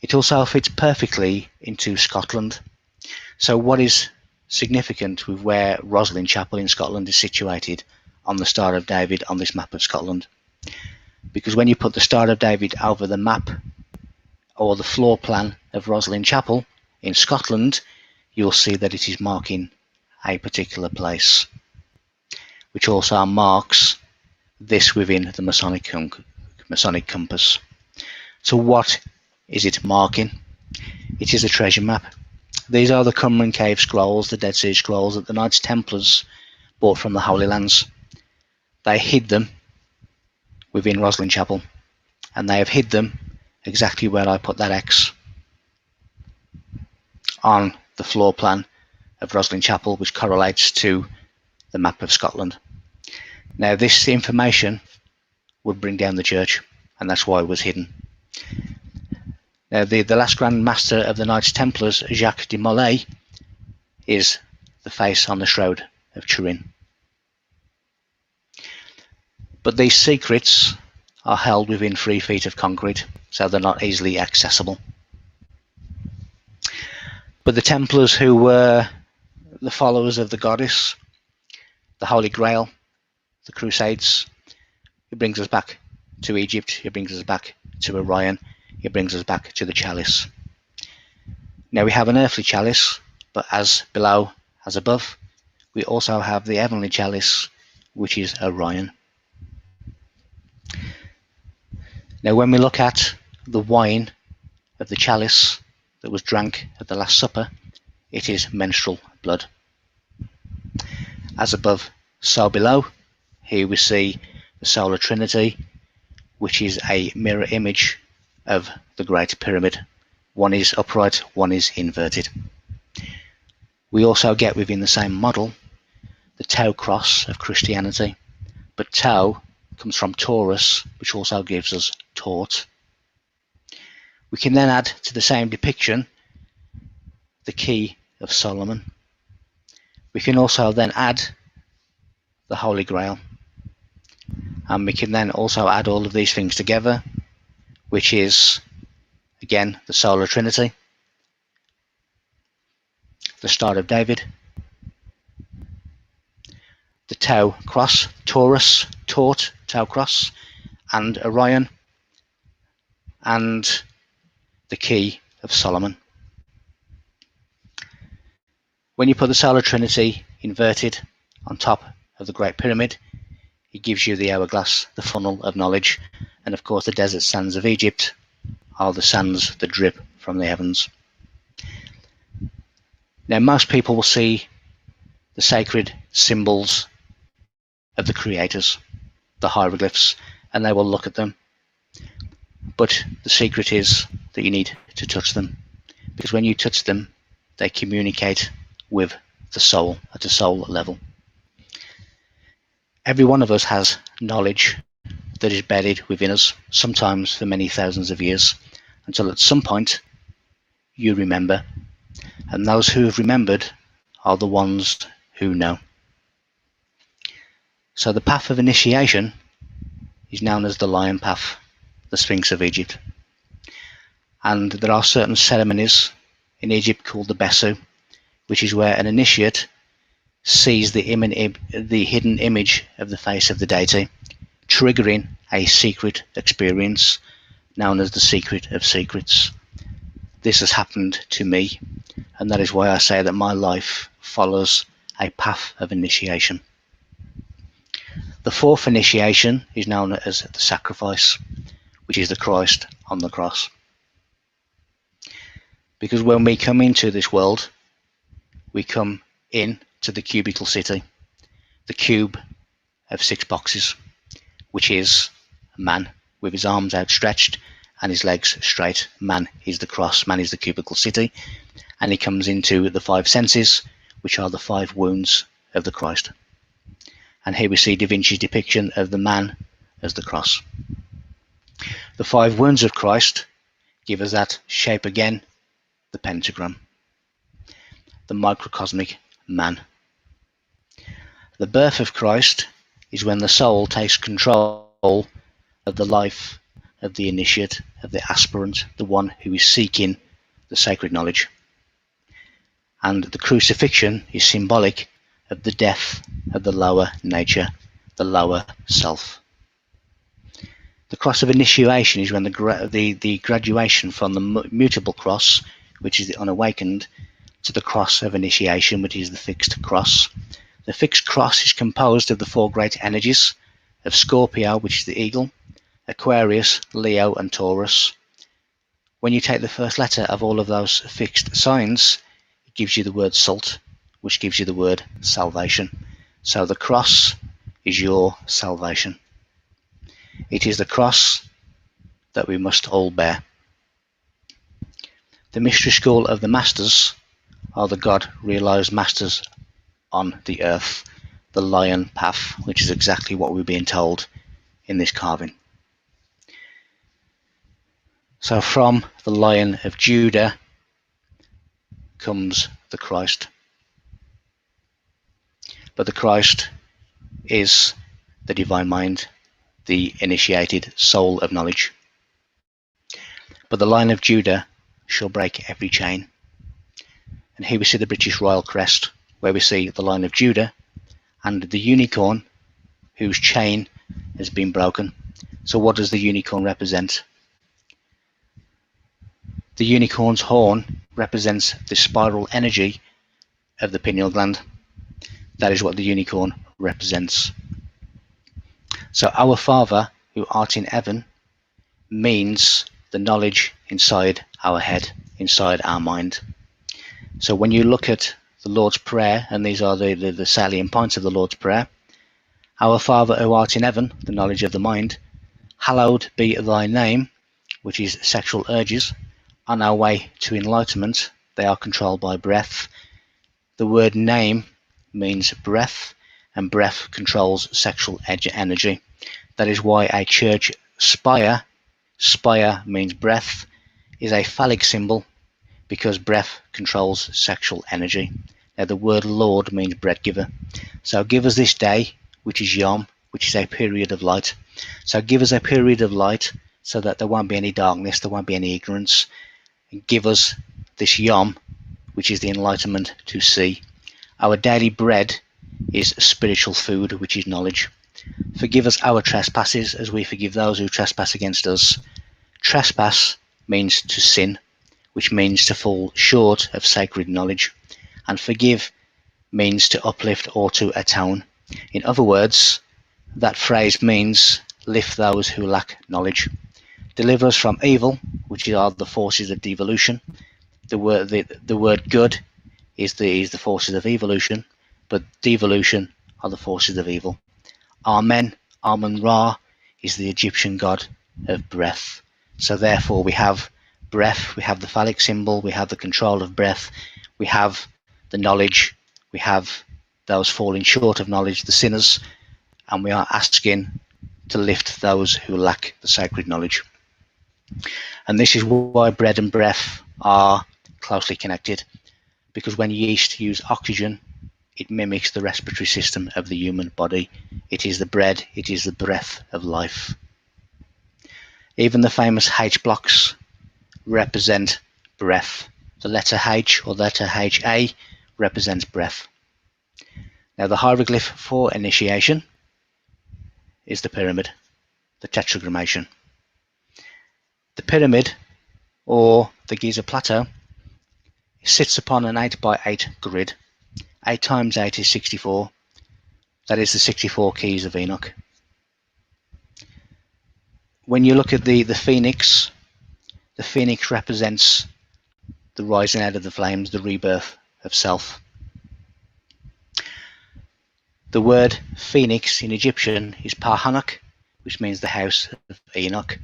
It also fits perfectly into Scotland. So what is significant with where Rosslyn Chapel in Scotland is situated on the Star of David on this map of Scotland? Because when you put the Star of David over the map or the floor plan of Rosslyn Chapel in Scotland, you'll see that it is marking a particular place, which also marks this within the Masonic compass. So what is it marking? It is a treasure map. These are the Qumran Cave scrolls, the Dead Sea Scrolls that the Knights Templars bought from the Holy Lands. They hid them within Rosslyn Chapel, and they have hid them exactly where I put that X on the floor plan of Rosslyn Chapel, which correlates to the map of Scotland. Now, this information would bring down the church, and that's why it was hidden. Now, the last Grand Master of the Knights Templars, Jacques de Molay, is the face on the Shroud of Turin. But these secrets are held within 3 feet of concrete, so they're not easily accessible. But the Templars, who were the followers of the goddess, the Holy Grail, the Crusades, it brings us back to Egypt, it brings us back to Orion, it brings us back to the chalice. Now we have an earthly chalice, but as below, as above, we also have the heavenly chalice, which is Orion. Now when we look at the wine of the chalice that was drank at the Last Supper, it is menstrual blood. As above, so below. Here we see the Solar Trinity, which is a mirror image of the Great Pyramid. One is upright, one is inverted. We also get within the same model the Tau cross of Christianity, but Tau comes from Taurus, which also gives us taut. We can then add to the same depiction the Key of Solomon. We can also then add the Holy Grail, and we can then also add all of these things together, which is again the Solar Trinity, the Star of David, the Tau cross, Taurus, taut, Tau cross, and Orion, and the Key of Solomon. When you put the Solar Trinity inverted on top of the Great Pyramid, it gives you the hourglass, the funnel of knowledge, and of course the desert sands of Egypt are the sands that drip from the heavens. Now most people will see the sacred symbols of the creators, the hieroglyphs, and they will look at them. But the secret is that you need to touch them, because when you touch them, they communicate with the soul at a soul level. Every one of us has knowledge that is buried within us, sometimes for many thousands of years, until at some point you remember, and those who have remembered are the ones who know. So the path of initiation is known as the lion path, the Sphinx of Egypt. And there are certain ceremonies in Egypt called the Besu, which is where an initiate sees the hidden image of the face of the deity, triggering a secret experience known as the secret of secrets. This has happened to me, and that is why I say that my life follows a path of initiation. The fourth initiation is known as the sacrifice, which is the Christ on the cross. Because when we come into this world, we come in to the cubical city, the cube of 6 boxes, which is a man with his arms outstretched and his legs straight. Man is the cross, man is the cubical city, and he comes into the 5 senses, which are the 5 wounds of the Christ. And here we see Da Vinci's depiction of the man as the cross. The 5 wounds of Christ give us that shape again, the pentagram, the microcosmic man. The birth of Christ is when the soul takes control of the life of the initiate, of the aspirant, the one who is seeking the sacred knowledge. And the crucifixion is symbolic of the death of the lower nature, the lower self. The cross of initiation is when the graduation from the mutable cross, which is the unawakened, to the cross of initiation, which is the fixed cross. The fixed cross is composed of the 4 great energies of Scorpio, which is the eagle, Aquarius, Leo, and Taurus. When you take the first letter of all of those fixed signs, it gives you the word salt, which gives you the word salvation. So the cross is your salvation. It is the cross that we must all bear. The mystery school of the masters are the God-realized masters on the earth, the lion path, which is exactly what we're being told in this carving. So from the Lion of Judah comes the Christ. But the Christ is the divine mind, the initiated soul of knowledge. But the Lion of Judah shall break every chain. And here we see the British Royal Crest, where we see the Lion of Judah and the unicorn whose chain has been broken. So what does the unicorn represent? The unicorn's horn represents the spiral energy of the pineal gland. That is what the unicorn represents. So our Father, who art in heaven, means the knowledge inside our head, inside our mind. So when you look at the Lord's Prayer, and these are the salient points of the Lord's Prayer: Our Father who art in heaven, the knowledge of the mind, hallowed be thy name, which is sexual urges. On our way to enlightenment, they are controlled by breath. The word name means breath, and breath controls sexual energy. That is why a church spire means breath, is a phallic symbol, because breath controls sexual energy. Now the word Lord means bread giver. So give us this day, which is Yom, which is a period of light. So give us a period of light so that there won't be any darkness, there won't be any ignorance. And give us this Yom, which is the enlightenment to see. Our daily bread is spiritual food, which is knowledge. Forgive us our trespasses as we forgive those who trespass against us. Trespass means to sin, which means to fall short of sacred knowledge. And forgive means to uplift or to atone. In other words, that phrase means lift those who lack knowledge. Deliver us from evil, which are the forces of devolution. The word good is the forces of evolution, but devolution are the forces of evil. Amen, Amun-Ra, is the Egyptian god of breath. So therefore we have breath, we have the phallic symbol, we have the control of breath, we have the knowledge, we have those falling short of knowledge, the sinners, and we are asking to lift those who lack the sacred knowledge. And this is why bread and breath are closely connected, because when yeast use oxygen, it mimics the respiratory system of the human body. It is the bread, it is the breath of life. Even the famous H blocks represent breath. The letter H, or letter HA, represents breath. Now the hieroglyph for initiation is the pyramid, the tetragrammaton. The pyramid, or the Giza plateau, sits upon an 8x8 grid. 8 times 8 is 64. That is the 64 keys of Enoch. When you look at the phoenix represents the rising out of the flames, the rebirth of self. The word phoenix in Egyptian is Parhanok, which means the house of Enoch.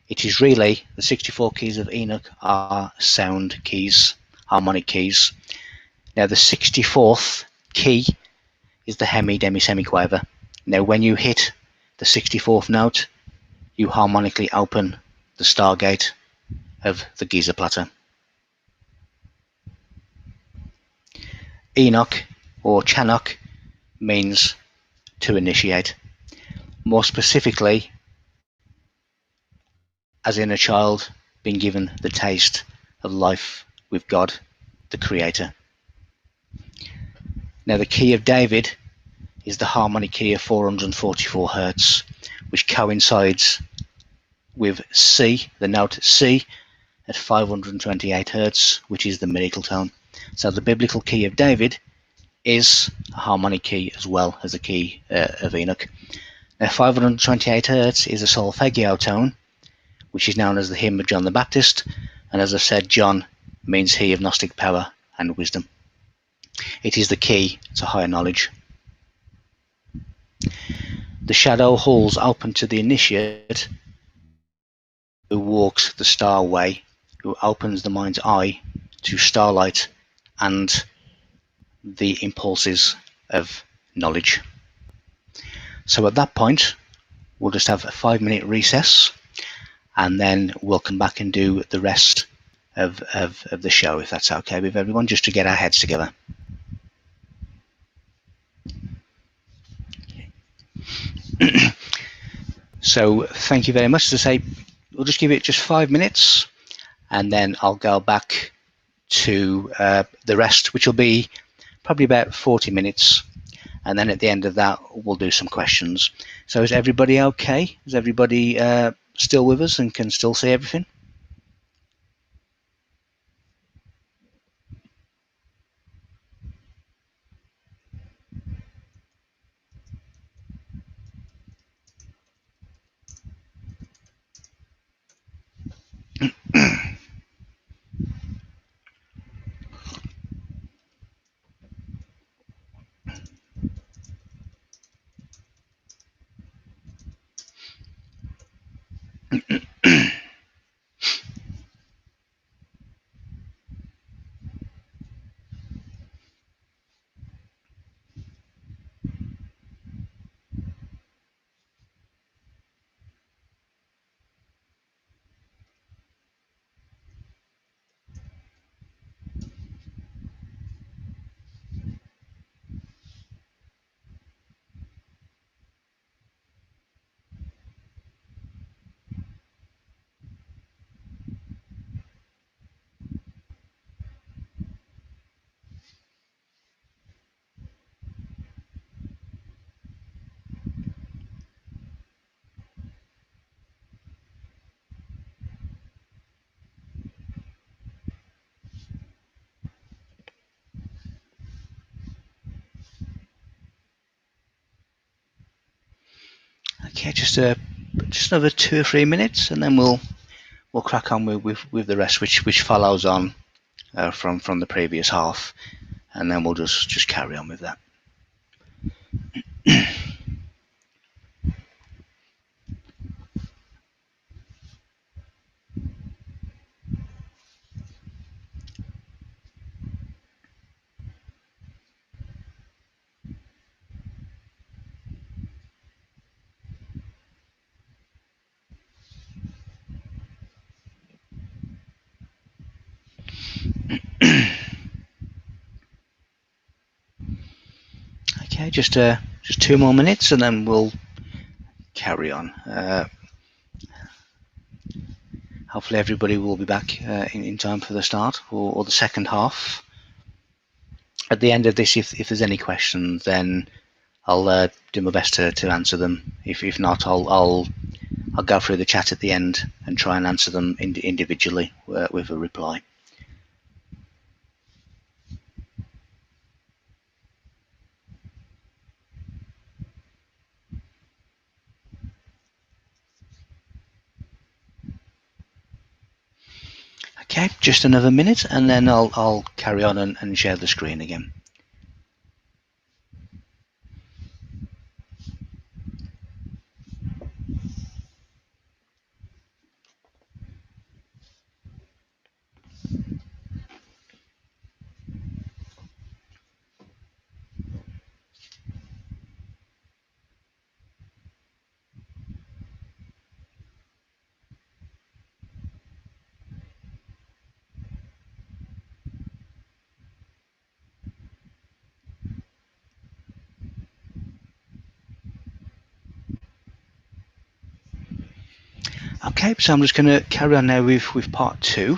It is really, the 64 keys of Enoch are sound keys, harmonic keys. Now the 64th key is the hemi-demi-semiquaver. Now when you hit the 64th note, you harmonically open the stargate of the Giza plateau. Enoch, or Chanok, means to initiate. More specifically, as in a child being given the taste of life with God, the Creator. Now the key of David is the harmonic key of 444 Hertz, which coincides with C, the note C, at 528 Hertz, which is the miracle tone. So the biblical key of David is a harmonic key as well as the key of Enoch. Now 528 Hertz is a solfeggio tone, which is known as the hymn of John the Baptist, and as I said, John means he of Gnostic power and wisdom. It is the key to higher knowledge. The shadow halls open to the initiate who walks the star way, who opens the mind's eye to starlight and the impulses of knowledge. So at that point, we'll just have a 5-minute recess, and then we'll come back and do the rest of the show, if that's okay with everyone, just to get our heads together. So thank you very much. To say, we'll just give it just 5 minutes, and then I'll go back to the rest, which will be probably about 40 minutes, and then at the end of that we'll do some questions. So is everybody okay? Is everybody still with us and can still see everything? Okay, just another 2 or 3 minutes, and then we'll crack on with the rest, which follows on from the previous half, and then we'll just carry on with that. Okay, just 2 more minutes, and then we'll carry on. Hopefully everybody will be back in time for the start or the second half. At the end of this, if there's any questions, then I'll do my best to answer them. If not, I'll go through the chat at the end and try and answer them individually with a reply. Okay, just another minute, and then I'll carry on and share the screen again. Okay, so I'm just going to carry on now with part 2.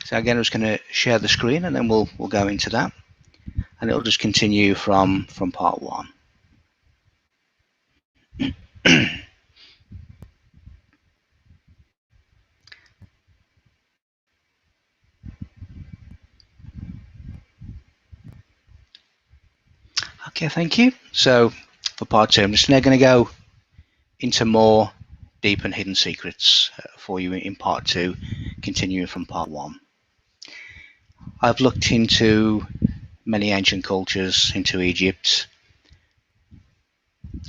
So again, I'm just going to share the screen, and then we'll go into that, and it'll just continue from part 1. Okay, thank you. So for part 2, I'm just now going to go into more deep and hidden secrets for you in part 2, continuing from part 1. I've looked into many ancient cultures, into Egypt,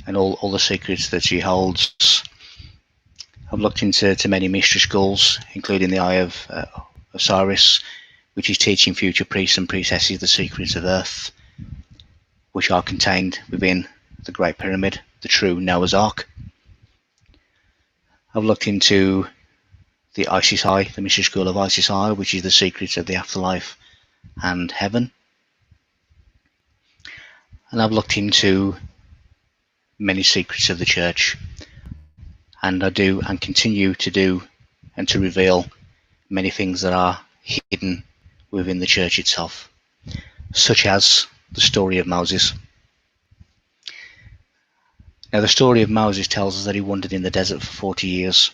and all the secrets that she holds. I've looked into many mystery schools, including the Eye of Osiris, which is teaching future priests and priestesses the secrets of Earth, which are contained within the Great Pyramid, the true Noah's Ark. I've looked into the Isis Eye, the mystery school of Isis Eye, which is the secrets of the afterlife and heaven. And I've looked into many secrets of the church, and I do and continue to do and to reveal many things that are hidden within the church itself, such as the story of Moses. Now, the story of Moses tells us that he wandered in the desert for 40 years,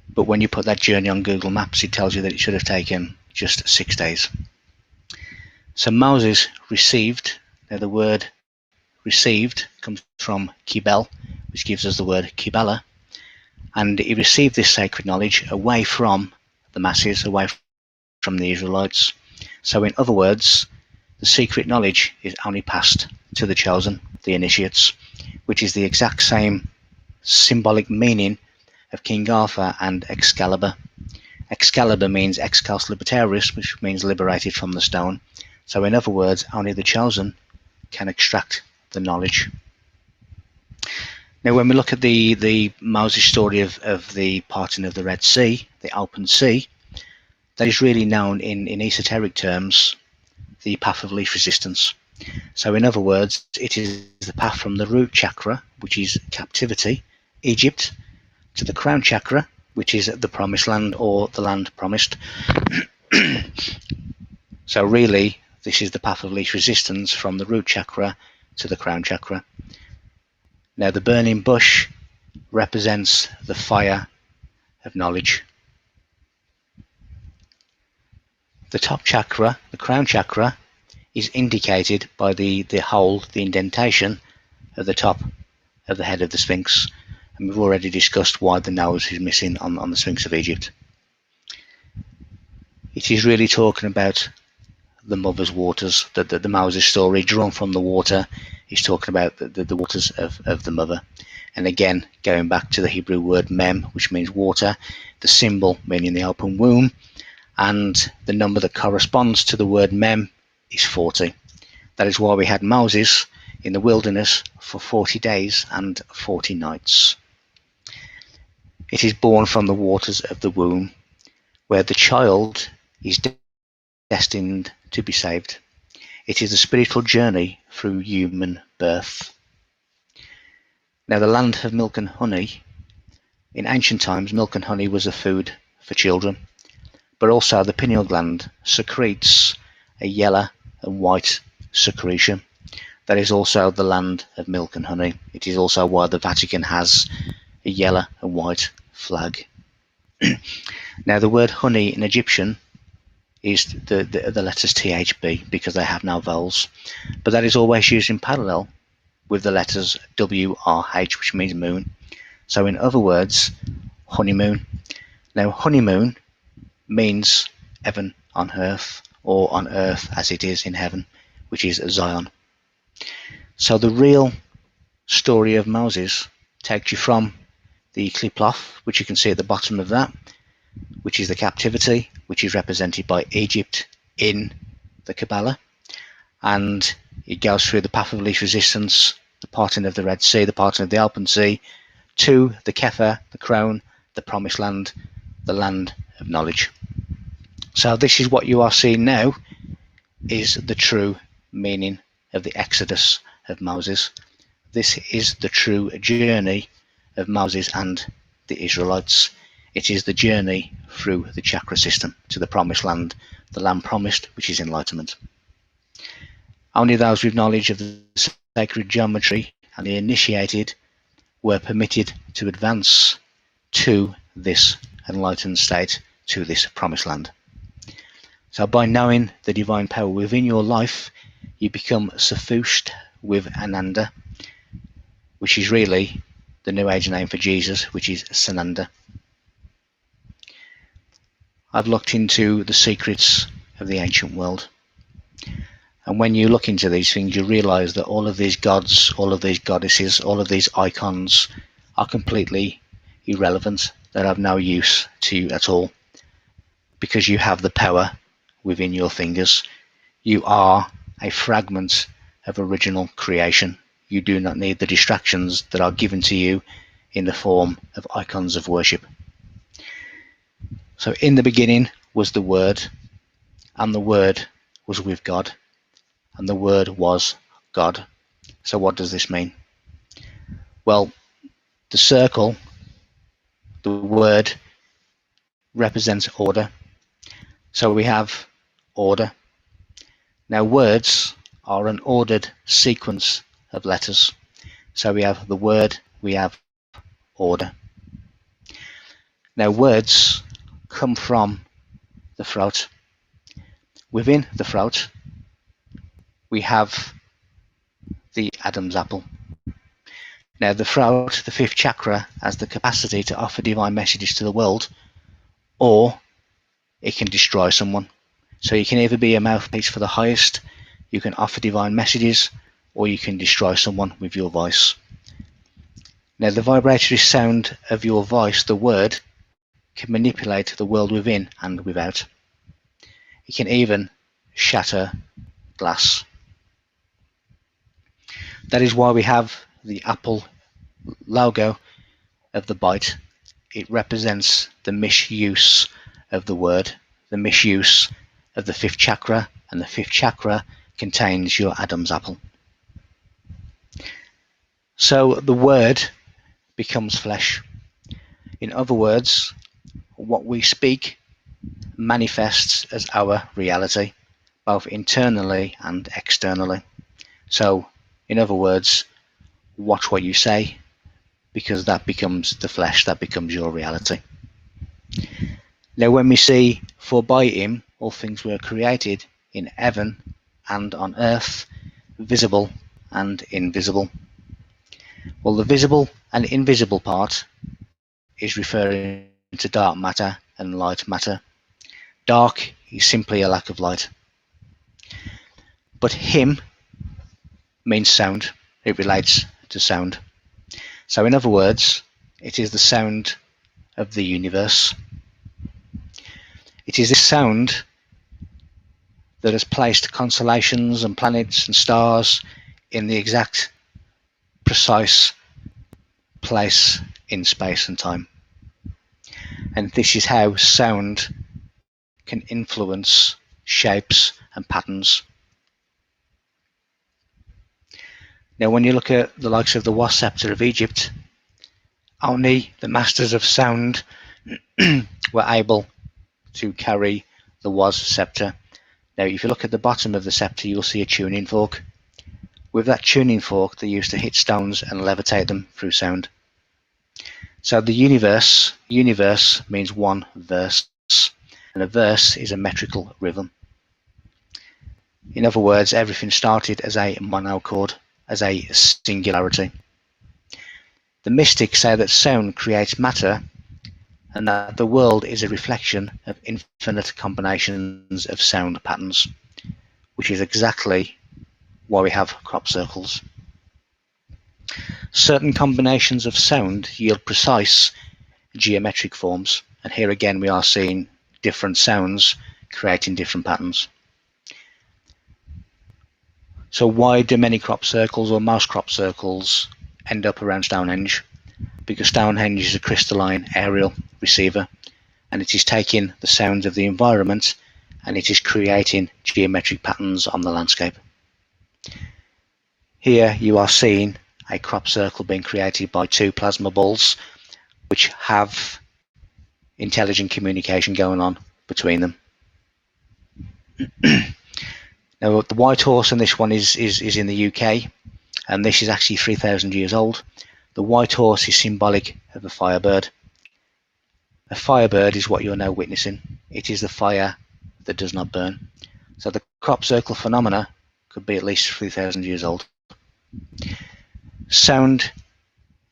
but when you put that journey on Google Maps, it tells you that it should have taken just 6 days. So Moses received, now the word received comes from Kibel, which gives us the word Kibbalah, and he received this sacred knowledge away from the masses, away from the Israelites. So in other words, the secret knowledge is only passed to the chosen, the initiates, which is the exact same symbolic meaning of King Arthur and Excalibur. Excalibur means Excals Libertaris, which means liberated from the stone. So in other words, only the chosen can extract the knowledge. Now, when we look at the Moses story of the parting of the Red Sea, the open sea, that is really known in esoteric terms, the path of least resistance. So in other words, it is the path from the root chakra, which is captivity, Egypt, to the crown chakra, which is the promised land or the land promised. So really, this is the path of least resistance from the root chakra to the crown chakra. Now, the burning bush represents the fire of knowledge. The top chakra, the crown chakra, is indicated by the hole, the indentation at the top of the head of the Sphinx, and we've already discussed why the nose is missing on the Sphinx of Egypt. It is really talking about the mother's waters, the Moses story drawn from the water is talking about the waters of the mother. And again, going back to the Hebrew word mem, which means water, the symbol meaning the open womb, and the number that corresponds to the word mem is 40. That is why we had Moses in the wilderness for 40 days and 40 nights. It is born from the waters of the womb, where the child is destined to be saved. It is a spiritual journey through human birth. Now, the land of milk and honey, in ancient times, milk and honey was a food for children, but also the pineal gland secretes a yellow and white secretion. That is also the land of milk and honey. It is also why the Vatican has a yellow and white flag. Now, the word honey in Egyptian is the letters THB because they have no vowels, but that is always used in parallel with the letters WRH, which means moon. So in other words, honeymoon. Now, honeymoon means heaven on earth, or on earth as it is in heaven, which is Zion. So the real story of Moses takes you from the Kliploth, which you can see at the bottom of that, which is the captivity, which is represented by Egypt in the Kabbalah, and it goes through the path of least resistance, the parting of the Red Sea, the parting of the Open Sea, to the Kepha, the crown, the promised land, the land of knowledge. So this is what you are seeing now, is the true meaning of the Exodus of Moses. This is the true journey of Moses and the Israelites. It is the journey through the chakra system to the promised land, the land promised, which is enlightenment. Only those with knowledge of the sacred geometry and the initiated were permitted to advance to this enlightened state, to this promised land. So by knowing the divine power within your life, you become suffused with Ananda, which is really the New Age name for Jesus, which is Sananda. I've looked into the secrets of the ancient world. And when you look into these things, you realize that all of these gods, all of these goddesses, all of these icons are completely irrelevant. They have no use to you at all, because you have the power within your fingers. You are a fragment of original creation. You do not need the distractions that are given to you in the form of icons of worship. So in the beginning was the Word, and the Word was with God, and the Word was God. So what does this mean? Well, the circle, the word, represents order. So we have order. Now words are an ordered sequence of letters. So we have the word, we have order. Now words come from the throat. Within the throat, we have the Adam's apple. Now the throat, the fifth chakra, has the capacity to offer divine messages to the world, or it can destroy someone. So you can either be a mouthpiece for the highest, you can offer divine messages, or you can destroy someone with your voice. Now the vibratory sound of your voice, the word, can manipulate the world within and without. It can even shatter glass. That is why we have the apple logo of the bite. It represents the misuse of the word, the misuse of the fifth chakra, and the fifth chakra contains your Adam's apple. So the word becomes flesh. In other words, what we speak manifests as our reality, both internally and externally. So, in other words, watch what you say, because that becomes the flesh, that becomes your reality. Now when we see, for by him all things were created, in heaven and on earth, visible and invisible. Well, the visible and invisible part is referring to dark matter and light matter. Dark is simply a lack of light. But him means sound. It relates to sound. So in other words, it is the sound of the universe. It is this sound that has placed constellations and planets and stars in the exact, precise place in space and time. And this is how sound can influence shapes and patterns. Now, when you look at the likes of the Scepter of Egypt, only the masters of sound were able to carry the scepter. Now, if you look at the bottom of the scepter, you'll see a tuning fork. With that tuning fork, they used to hit stones and levitate them through sound. So the universe means one verse, and a verse is a metrical rhythm. In other words, everything started as a monochord, as a singularity. The mystics say that sound creates matter, and that the world is a reflection of infinite combinations of sound patterns, which is exactly why we have crop circles. Certain combinations of sound yield precise geometric forms, and here again we are seeing different sounds creating different patterns. So why do many crop circles, or most crop circles, end up around Stonehenge? Because Stonehenge is a crystalline aerial receiver, and it is taking the sounds of the environment and it is creating geometric patterns on the landscape. Here you are seeing a crop circle being created by two plasma balls which have intelligent communication going on between them. Now, the white horse in this one is in the UK, and this is actually 3,000 years old. The white horse is symbolic of a firebird. A firebird is what you're now witnessing. It is the fire that does not burn. So the crop circle phenomena could be at least 3,000 years old. Sound,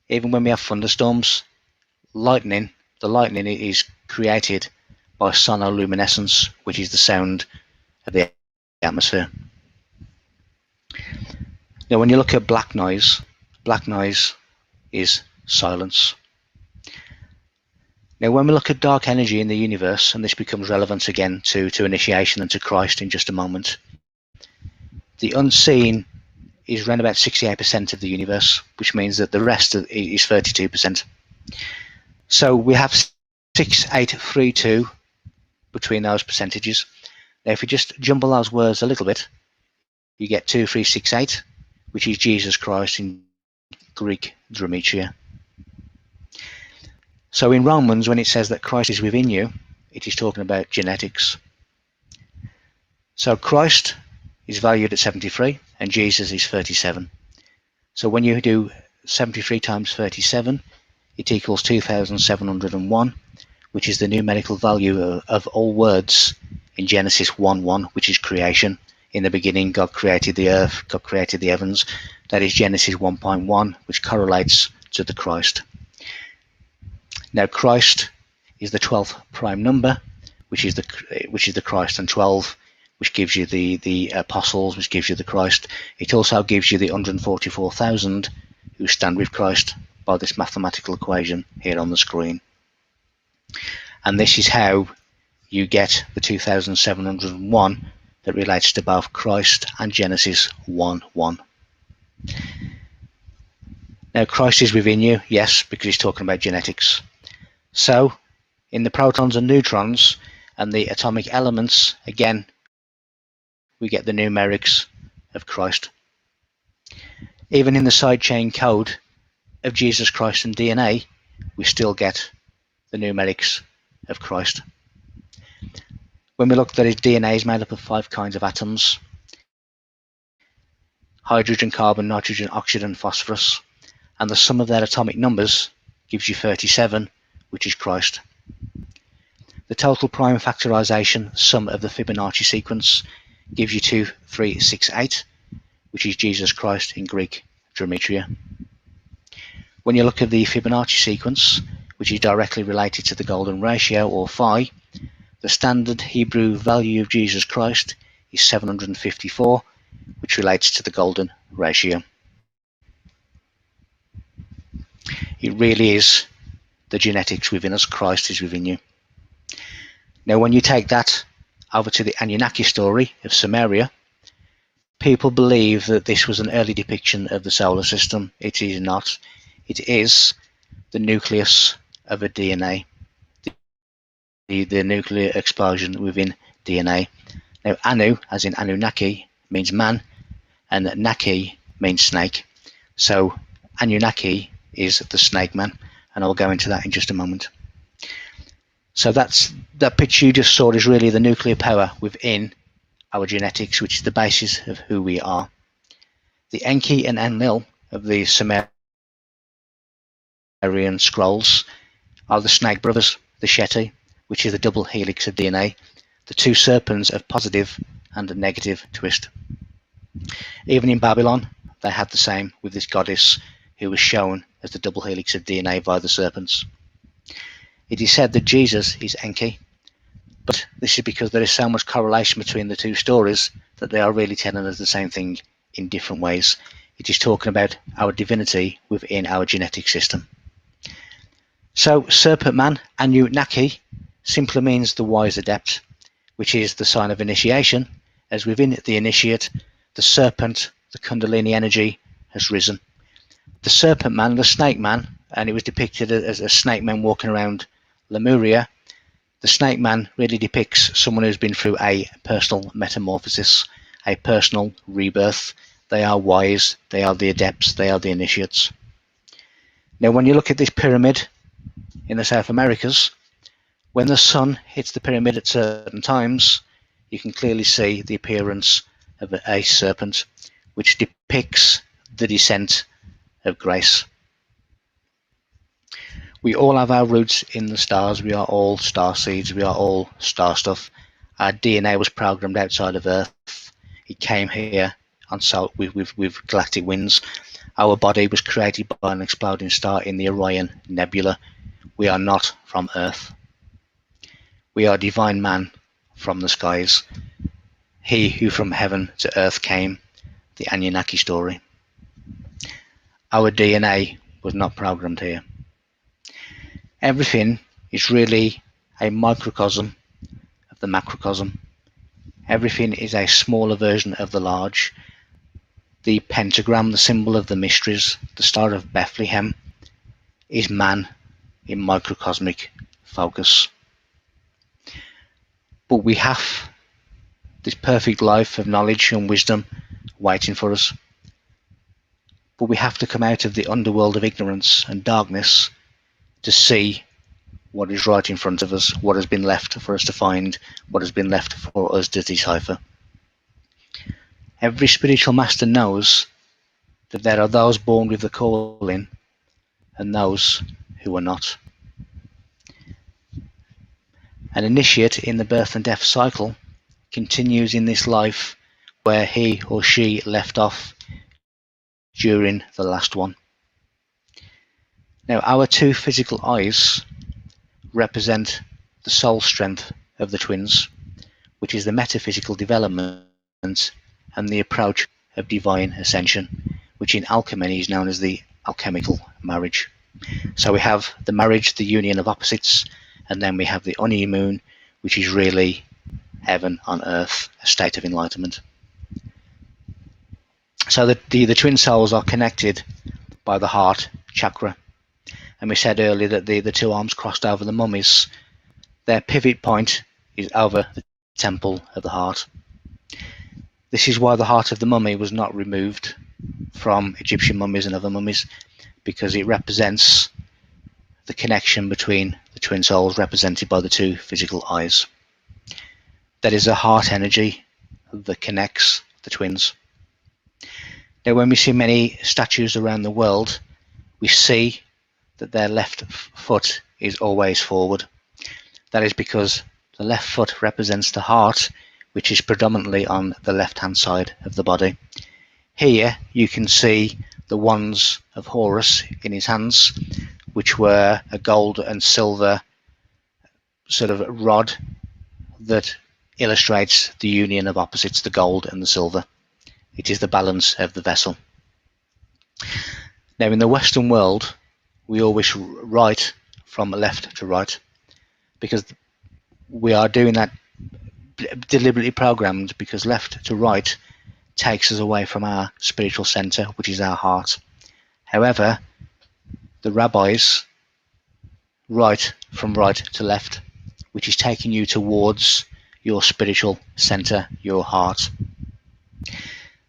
even when we have thunderstorms, the lightning is created by sonoluminescence, which is the sound of the atmosphere. Now, when you look at black noise is silence. Now, when we look at dark energy in the universe, and this becomes relevant again to initiation and to Christ in just a moment, the unseen is around about 68% of the universe, which means that the rest is 32%. So we have 6832 between those percentages. Now, if we just jumble those words a little bit, you get 2368, which is Jesus Christ in Greek Dromedria. So in Romans, when it says that Christ is within you, it is talking about genetics. So Christ is valued at 73 and Jesus is 37. So when you do 73 times 37, it equals 2,701, which is the numerical value of all words in Genesis 1:1, which is creation. In the beginning, God created the earth, God created the heavens. That is Genesis 1.1, which correlates to the Christ. Now, Christ is the 12th prime number, which is the Christ, and 12, which gives you the apostles, which gives you the Christ. It also gives you the 144,000 who stand with Christ by this mathematical equation here on the screen. And this is how you get the 2,701 that relates to both Christ and Genesis 1:1. Now, Christ is within you, yes, because he's talking about genetics. So, in the protons and neutrons and the atomic elements, again, we get the numerics of Christ. Even in the side chain code of Jesus Christ and DNA, we still get the numerics of Christ. When we look that his DNA is made up of 5 kinds of atoms: hydrogen, carbon, nitrogen, oxygen, phosphorus, and the sum of their atomic numbers gives you 37, which is Christ. The total prime factorization sum of the Fibonacci sequence gives you 2368, which is Jesus Christ in Greek Gematria. When you look at the Fibonacci sequence, which is directly related to the golden ratio, or phi, the standard Hebrew value of Jesus Christ is 754, which relates to the golden ratio. It really is the genetics within us. Christ is within you. Now, when you take that over to the Anunnaki story of Sumeria, people believe that this was an early depiction of the solar system. It is not. It is the nucleus of a DNA, the nuclear explosion within DNA. Now, Anu, as in Anunnaki, means man, and Naki means snake. So Anunnaki is the snake man, and I'll go into that in just a moment. So that picture you just saw is really the nuclear power within our genetics, which is the basis of who we are. The Enki and Enlil of the Sumerian scrolls are the snake brothers, the Shetty, which is the double helix of DNA, the two serpents of positive and a negative twist. Even in Babylon, they had the same with this goddess who was shown as the double helix of DNA via the serpents. It is said that Jesus is Enki, but this is because there is so much correlation between the two stories that they are really telling us the same thing in different ways. It is talking about our divinity within our genetic system. So Serpent Man, Anunnaki, simply means the wise adept, which is the sign of initiation, as within the initiate, the serpent, the Kundalini energy, has risen. The Serpent Man, the Snake Man, and it was depicted as a snake man walking around Lemuria. The Snake Man really depicts someone who's been through a personal metamorphosis, a personal rebirth. They are wise, they are the adepts, they are the initiates. Now, when you look at this pyramid in the South Americas, when the sun hits the pyramid at certain times, you can clearly see the appearance of a serpent, which depicts the descent of grace. We all have our roots in the stars. We are all star seeds. We are all star stuff. Our DNA was programmed outside of Earth. It came here on with galactic winds. Our body was created by an exploding star in the Orion Nebula. We are not from Earth. We are divine man from the skies. He who from heaven to earth came, the Anunnaki story. Our DNA was not programmed here. Everything is really a microcosm of the macrocosm. Everything is a smaller version of the large. The pentagram, the symbol of the mysteries, the Star of Bethlehem, is man in microcosmic focus. But we have this perfect life of knowledge and wisdom waiting for us. But we have to come out of the underworld of ignorance and darkness to see what is right in front of us, what has been left for us to find, what has been left for us to decipher. Every spiritual master knows that there are those born with the calling and those who are not. An initiate in the birth and death cycle continues in this life where he or she left off during the last one. Now, our two physical eyes represent the soul strength of the twins, which is the metaphysical development and the approach of divine ascension, which in alchemy is known as the alchemical marriage. So we have the marriage, the union of opposites, and then we have the honeymoon, which is really heaven on earth, a state of enlightenment. So the twin souls are connected by the heart chakra. And we said earlier that the two arms crossed over the mummies. Their pivot point is over the temple of the heart. This is why the heart of the mummy was not removed from Egyptian mummies and other mummies, because it represents the connection between the twin souls represented by the two physical eyes. There is a heart energy that connects the twins. Now, when we see many statues around the world, we see that their left foot is always forward. That is because the left foot represents the heart, which is predominantly on the left-hand side of the body. Here you can see the wands of Horus in his hands, which were a gold and silver sort of rod that illustrates the union of opposites, the gold and the silver. It is the balance of the vessel. Now, in the Western world, we always write from left to right because we are doing that deliberately programmed, because left to right takes us away from our spiritual center, which is our heart. However, the rabbis write from right to left, which is taking you towards your spiritual center, your heart.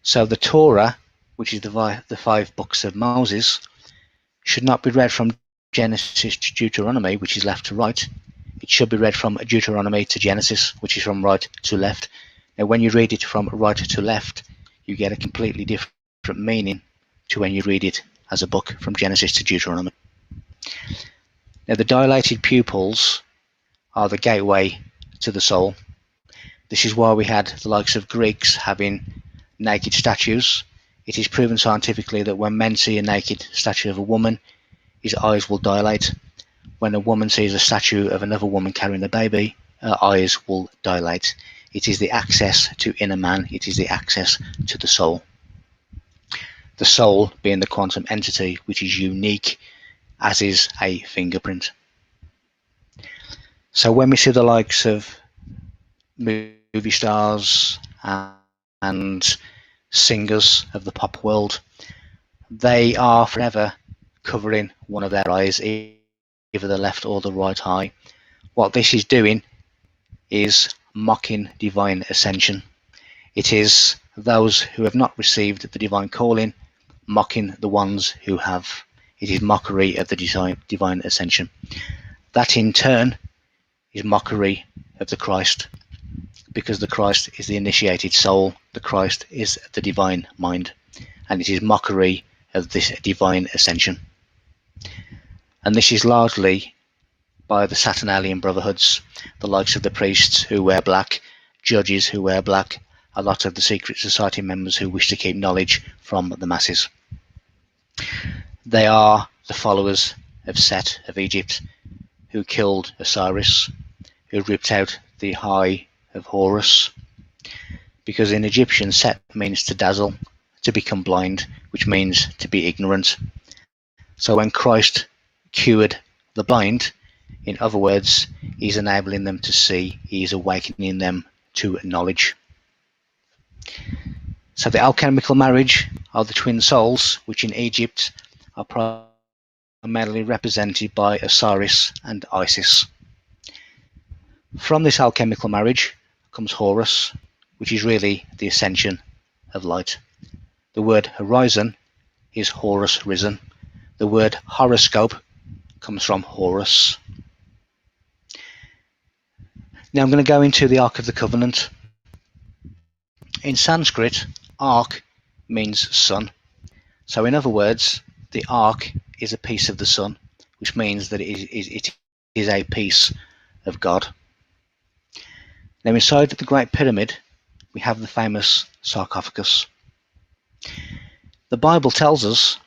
So the Torah, which is the 5 books of Moses, should not be read from Genesis to Deuteronomy, which is left to right. It should be read from Deuteronomy to Genesis, which is from right to left. Now, when you read it from right to left, you get a completely different meaning to when you read it as a book from Genesis to Deuteronomy. Now, the dilated pupils are the gateway to the soul. This is why we had the likes of Greeks having naked statues. It is proven scientifically that when men see a naked statue of a woman, his eyes will dilate. When a woman sees a statue of another woman carrying a baby, her eyes will dilate. It is the access to inner man. It is the access to the soul. The soul being the quantum entity, which is unique, as is a fingerprint. So when we see the likes of movie stars and singers of the pop world, they are forever covering one of their eyes, either the left or the right eye. What this is doing is mocking divine ascension. It is those who have not received the divine calling mocking the ones who have. It is mockery of the divine ascension. That in turn is mockery of the Christ, because the Christ is the initiated soul, the Christ is the divine mind, and it is mockery of this divine ascension. And this is largely by the Saturnalian brotherhoods, the likes of the priests who wear black, judges who wear black, a lot of the secret society members who wish to keep knowledge from the masses. They are the followers of Set of Egypt, who killed Osiris, who ripped out the eye of Horus, because in Egyptian Set means to dazzle, to become blind, which means to be ignorant. So when Christ cured the blind, in other words, he's enabling them to see, he's awakening them to knowledge. So the alchemical marriage of the twin souls, which in Egypt are primarily represented by Osiris and Isis. From this alchemical marriage comes Horus, which is really the ascension of light. The word horizon is Horus risen. The word horoscope comes from Horus. Now I'm going to go into the Ark of the Covenant. In Sanskrit, Ark means sun. So in other words, the Ark is a piece of the sun, which means that it is a piece of God. Now inside the Great Pyramid, we have the famous sarcophagus. The Bible tells us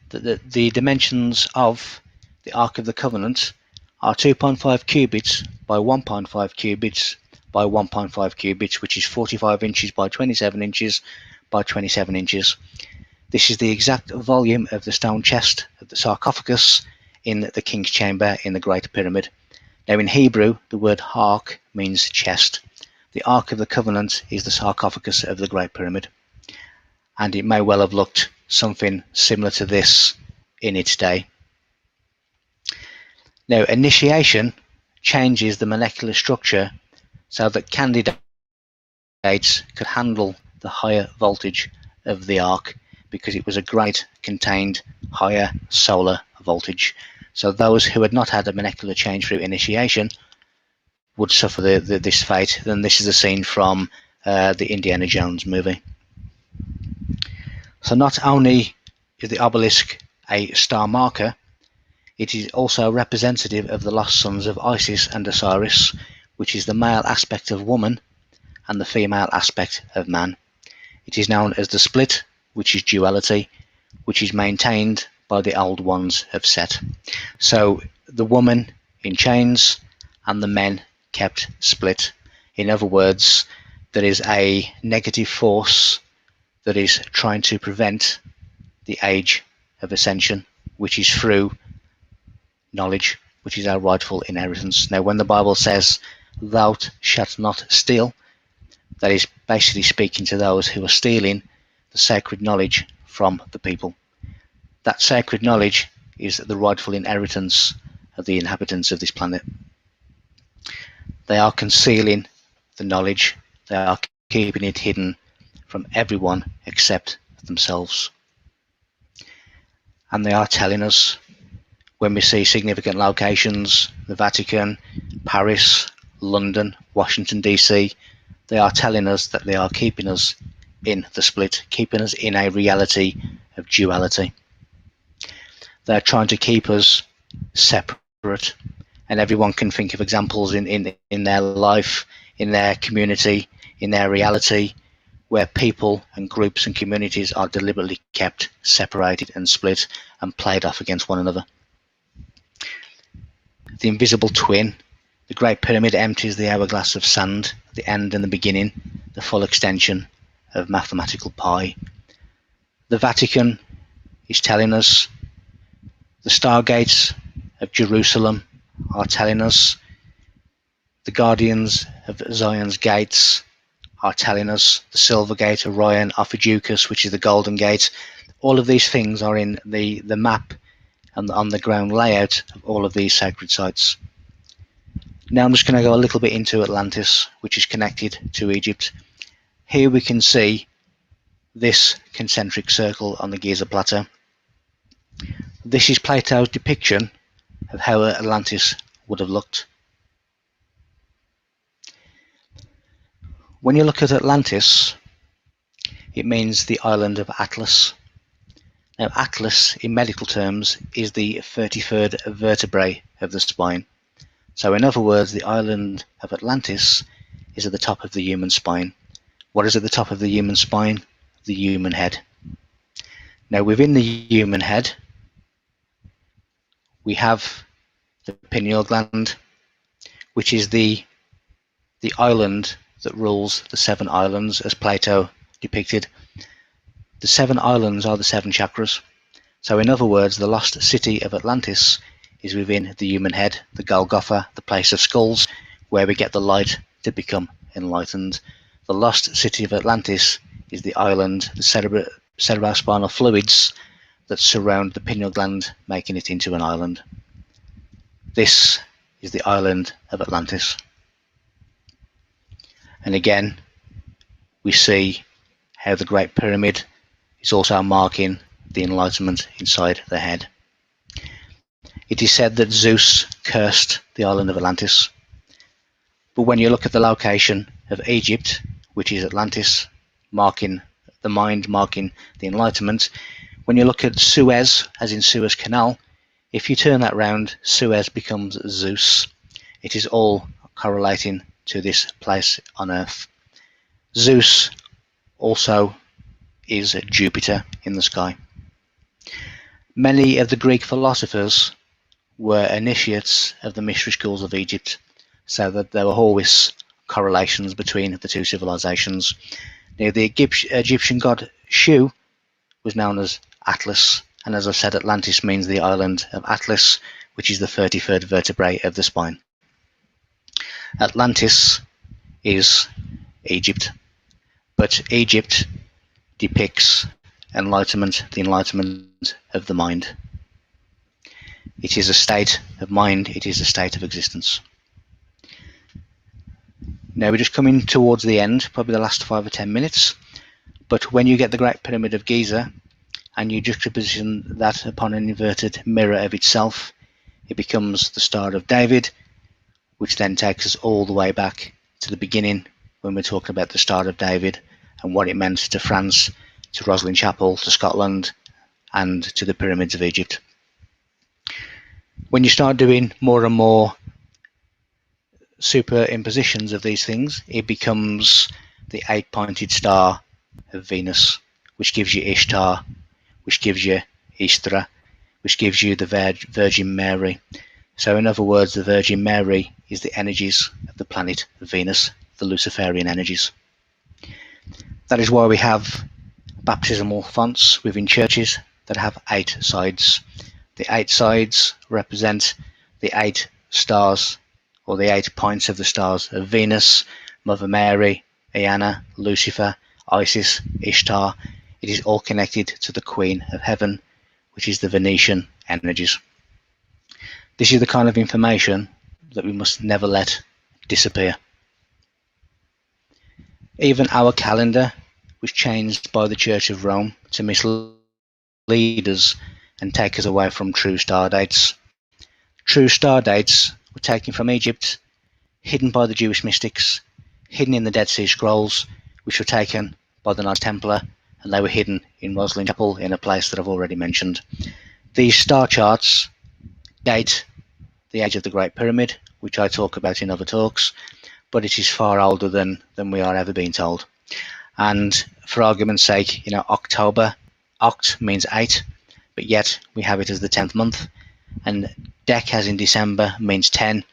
that the dimensions of the Ark of the Covenant are 2.5 cubits by 1.5 cubits by 1.5 cubits, which is 45 inches by 27 inches by 27 inches. This is the exact volume of the stone chest of the sarcophagus in the King's Chamber in the Great Pyramid. Now in Hebrew, the word Ark means chest. The Ark of the Covenant is the sarcophagus of the Great Pyramid, and it may well have looked something similar to this in its day. Now, initiation changes the molecular structure so that candidates could handle the higher voltage of the arc, because it was a great contained higher solar voltage. So those who had not had a molecular change through initiation would suffer this fate. And this is a scene from the Indiana Jones movie. So not only is the obelisk a star marker, it is also representative of the lost sons of Isis and Osiris, which is the male aspect of woman and the female aspect of man. It is known as the split, which is duality, which is maintained by the old ones of Set. So the woman in chains and the men kept split. In other words, there is a negative force that is trying to prevent the age of ascension, which is through knowledge, which is our rightful inheritance. Now, when the Bible says, "Thou shalt not steal," that is basically speaking to those who are stealing the sacred knowledge from the people. That sacred knowledge is the rightful inheritance of the inhabitants of this planet. They are concealing the knowledge. They are keeping it hidden from everyone except themselves. And they are telling us, when we see significant locations, the Vatican, Paris, London, Washington DC, they are telling us that they are keeping us in the split, keeping us in a reality of duality. They're trying to keep us separate, and everyone can think of examples in their life, in their community, in their reality, where people and groups and communities are deliberately kept separated and split and played off against one another. The invisible twin, the Great Pyramid, empties the hourglass of sand, the end and the beginning, the full extension of mathematical pi. The Vatican is telling us, the stargates of Jerusalem are telling us, the guardians of Zion's gates are telling us, the silver gate, Orion, Ophiuchus, which is the golden gate. All of these things are in the map and on the ground layout of all of these sacred sites. Now I'm just going to go a little bit into Atlantis, which is connected to Egypt. Here we can see this concentric circle on the Giza plateau. This is Plato's depiction of how Atlantis would have looked. When you look at Atlantis, it means the island of Atlas. Now, Atlas, in medical terms, is the 33rd vertebrae of the spine. So, in other words, the island of Atlantis is at the top of the human spine. What is at the top of the human spine? The human head. Now, within the human head, we have the pineal gland, which is the island that rules the 7 islands, as Plato depicted. The 7 islands are the 7 chakras. So in other words, the lost city of Atlantis is within the human head, the Golgotha, the place of skulls, where we get the light to become enlightened. The lost city of Atlantis is the island, the cerebrospinal fluids that surround the pineal gland, making it into an island. This is the island of Atlantis. And again, we see how the Great Pyramid is also marking the enlightenment inside the head. It is said that Zeus cursed the island of Atlantis. But when you look at the location of Egypt, which is Atlantis, marking the mind, marking the enlightenment, when you look at Suez, as in Suez Canal, if you turn that round, Suez becomes Zeus. It is all correlating to this place on Earth. Zeus also is Jupiter in the sky. Many of the Greek philosophers were initiates of the mystery schools of Egypt, so that there were always correlations between the two civilizations. Now, the Egyptian god Shu was known as Atlas, and as I said, Atlantis means the island of Atlas, which is the 33rd vertebrae of the spine. Atlantis is Egypt, but Egypt depicts enlightenment, the enlightenment of the mind. It is a state of mind, it is a state of existence. Now we're just coming towards the end, probably the last 5 or 10 minutes, but when you get the Great Pyramid of Giza and you juxtaposition that upon an inverted mirror of itself, it becomes the Star of David, which then takes us all the way back to the beginning when we're talking about the Star of David and what it meant to France, to Roslin Chapel, to Scotland, and to the pyramids of Egypt. When you start doing more and more superimpositions of these things, it becomes the 8-pointed star of Venus, which gives you Ishtar, which gives you Easter, which gives you the Virgin Mary. So in other words, the Virgin Mary is the energies of the planet Venus, the Luciferian energies. That is why we have baptismal fonts within churches that have 8 sides. The 8 sides represent the 8 stars, or the 8 points of the stars of Venus, Mother Mary, Iana, Lucifer, Isis, Ishtar. It is all connected to the Queen of Heaven, which is the Venetian energies. This is the kind of information that we must never let disappear. Even our calendar was changed by the Church of Rome to mislead us and take us away from true star dates. True star dates were taken from Egypt, hidden by the Jewish mystics, hidden in the Dead Sea Scrolls, which were taken by the Knights Templar, and they were hidden in Rosslyn Chapel in a place that I've already mentioned. These star charts date the age of the Great Pyramid, which I talk about in other talks, but it is far older than we are ever being told. And for argument's sake, October, Oct means 8, but yet we have it as the 10th month, and Dec as in December means 10,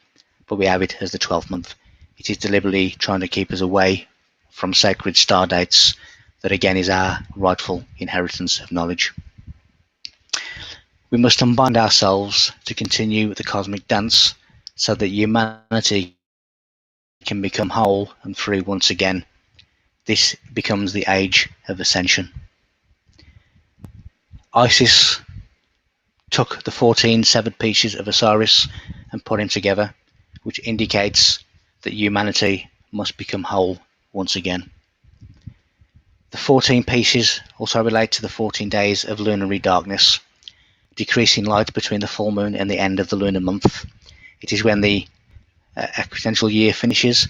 but we have it as the 12th month. It is deliberately trying to keep us away from sacred star dates that again is our rightful inheritance of knowledge. We must unbind ourselves to continue the cosmic dance so that humanity can become whole and free once again. This becomes the age of ascension. Isis took the 14 severed pieces of Osiris and put them together, which indicates that humanity must become whole once again. The 14 pieces also relate to the 14 days of lunary darkness, decreasing light between the full moon and the end of the lunar month. It is when the equinoctial year finishes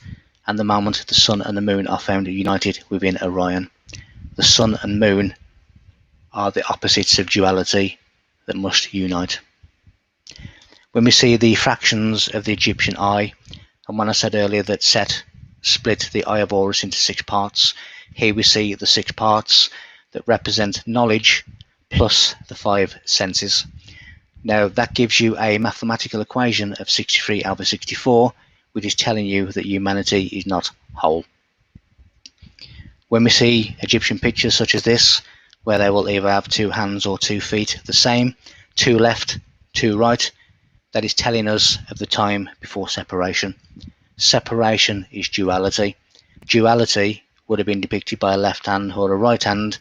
and the moment the sun and the moon are found united within Orion. The sun and moon are the opposites of duality that must unite. When we see the fractions of the Egyptian eye, and when I said earlier that Set split the eye of Horus into 6 parts, here we see the 6 parts that represent knowledge plus the 5 senses. Now that gives you a mathematical equation of 63 over 64, which is telling you that humanity is not whole. When we see Egyptian pictures such as this, where they will either have 2 hands or 2 feet the same, 2 left, 2 right, that is telling us of the time before separation. Separation is duality. Duality would have been depicted by a left hand or a right hand,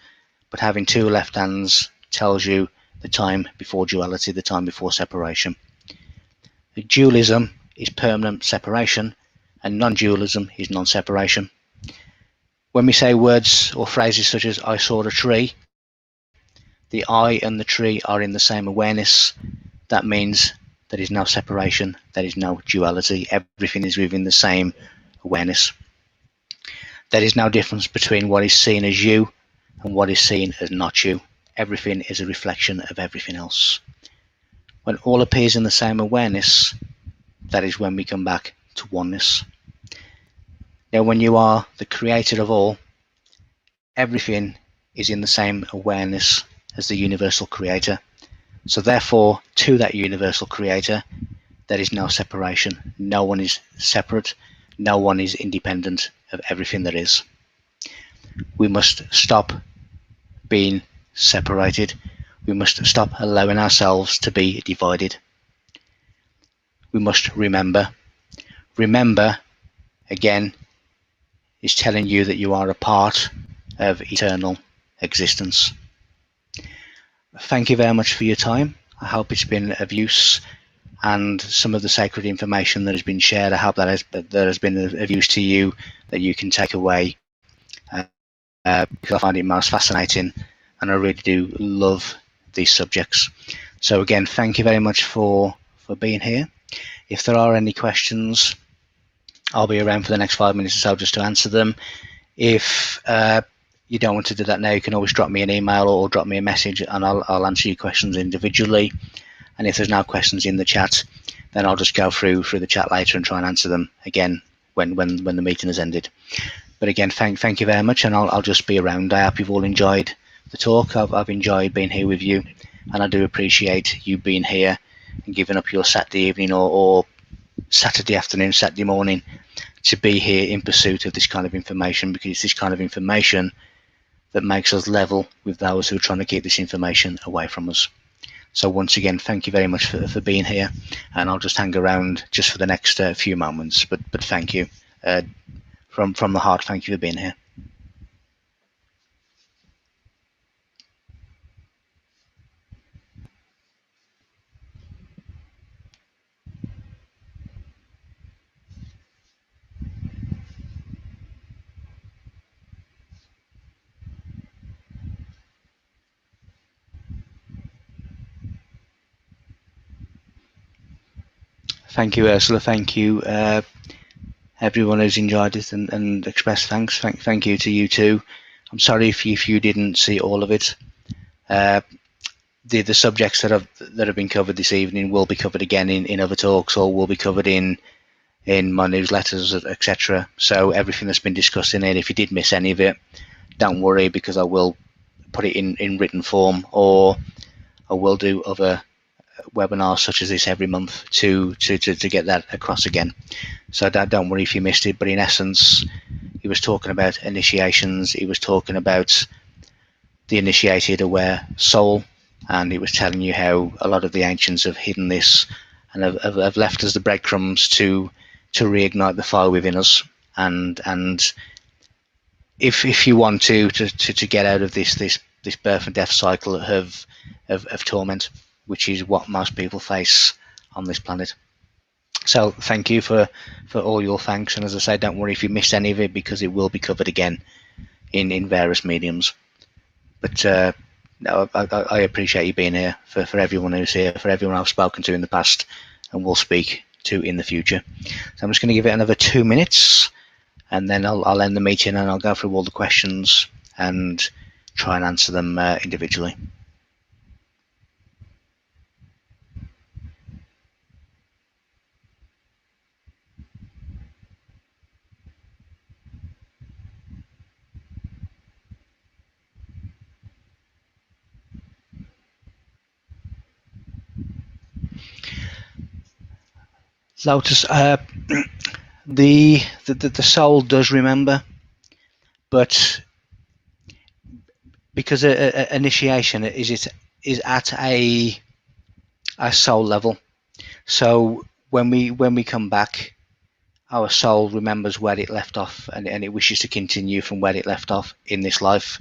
but having 2 left hands tells you the time before duality, the time before separation. Dualism is permanent separation, and non-dualism is non-separation. When we say words or phrases such as "I saw a tree," the I and the tree are in the same awareness. That means there is no separation, there is no duality. Everything is within the same awareness. There is no difference between what is seen as you and what is seen as not you. Everything is a reflection of everything else. When all appears in the same awareness, that is when we come back to oneness. Now, when you are the creator of all, everything is in the same awareness as the universal creator. So therefore, to that universal creator, there is no separation. No one is separate. No one is independent of everything that is. We must stop being separated. We must stop allowing ourselves to be divided. We must remember. Remember, again, is telling you that you are a part of eternal existence. Thank you very much for your time. I hope it's been of use, and some of the sacred information that has been shared, I hope that has been of use to you, that you can take away, because I find it most fascinating, and I really do love these subjects. So again, thank you very much for being here. If there are any questions, I'll be around for the next 5 minutes or so just to answer them. If you don't want to do that now, you can always drop me an email or drop me a message, and I'll answer your questions individually. And if there's no questions in the chat, then I'll just go through the chat later and try and answer them again when the meeting has ended. But again, thank you very much, and I'll just be around. I hope you've all enjoyed the talk. I've enjoyed being here with you, and I do appreciate you being here and giving up your Saturday evening or Saturday afternoon, Saturday morning to be here in pursuit of this kind of information, because it's this kind of information that makes us level with those who are trying to keep this information away from us. So once again, thank you very much for being here, and I'll just hang around just for the next few moments. But thank you from the heart. Thank you for being here. Thank you, Ursula. Thank you, everyone who's enjoyed it and expressed thanks. Thank you to you too. I'm sorry if you didn't see all of it. The subjects that have been covered this evening will be covered again in other talks, or will be covered in my newsletters, etc. So everything that's been discussed in it, if you did miss any of it, don't worry, because I will put it in written form, or I will do other webinars such as this every month to get that across again. So don't worry if you missed it. But in essence, he was talking about initiations. He was talking about the initiated aware soul, and he was telling you how a lot of the ancients have hidden this and have left us the breadcrumbs to reignite the fire within us. And if you want to get out of this birth and death cycle of torment, which is what most people face on this planet. So thank you for all your thanks, and as I say, don't worry if you missed any of it, because it will be covered again in various mediums. But no, I appreciate you being here, for everyone who's here, for everyone I've spoken to in the past and will speak to in the future. So I'm just going to give it another 2 minutes, and then I'll end the meeting, and I'll go through all the questions and try and answer them individually. Lotus, the soul does remember, but because initiation is at a soul level, so when we come back, our soul remembers where it left off, and it wishes to continue from where it left off in this life.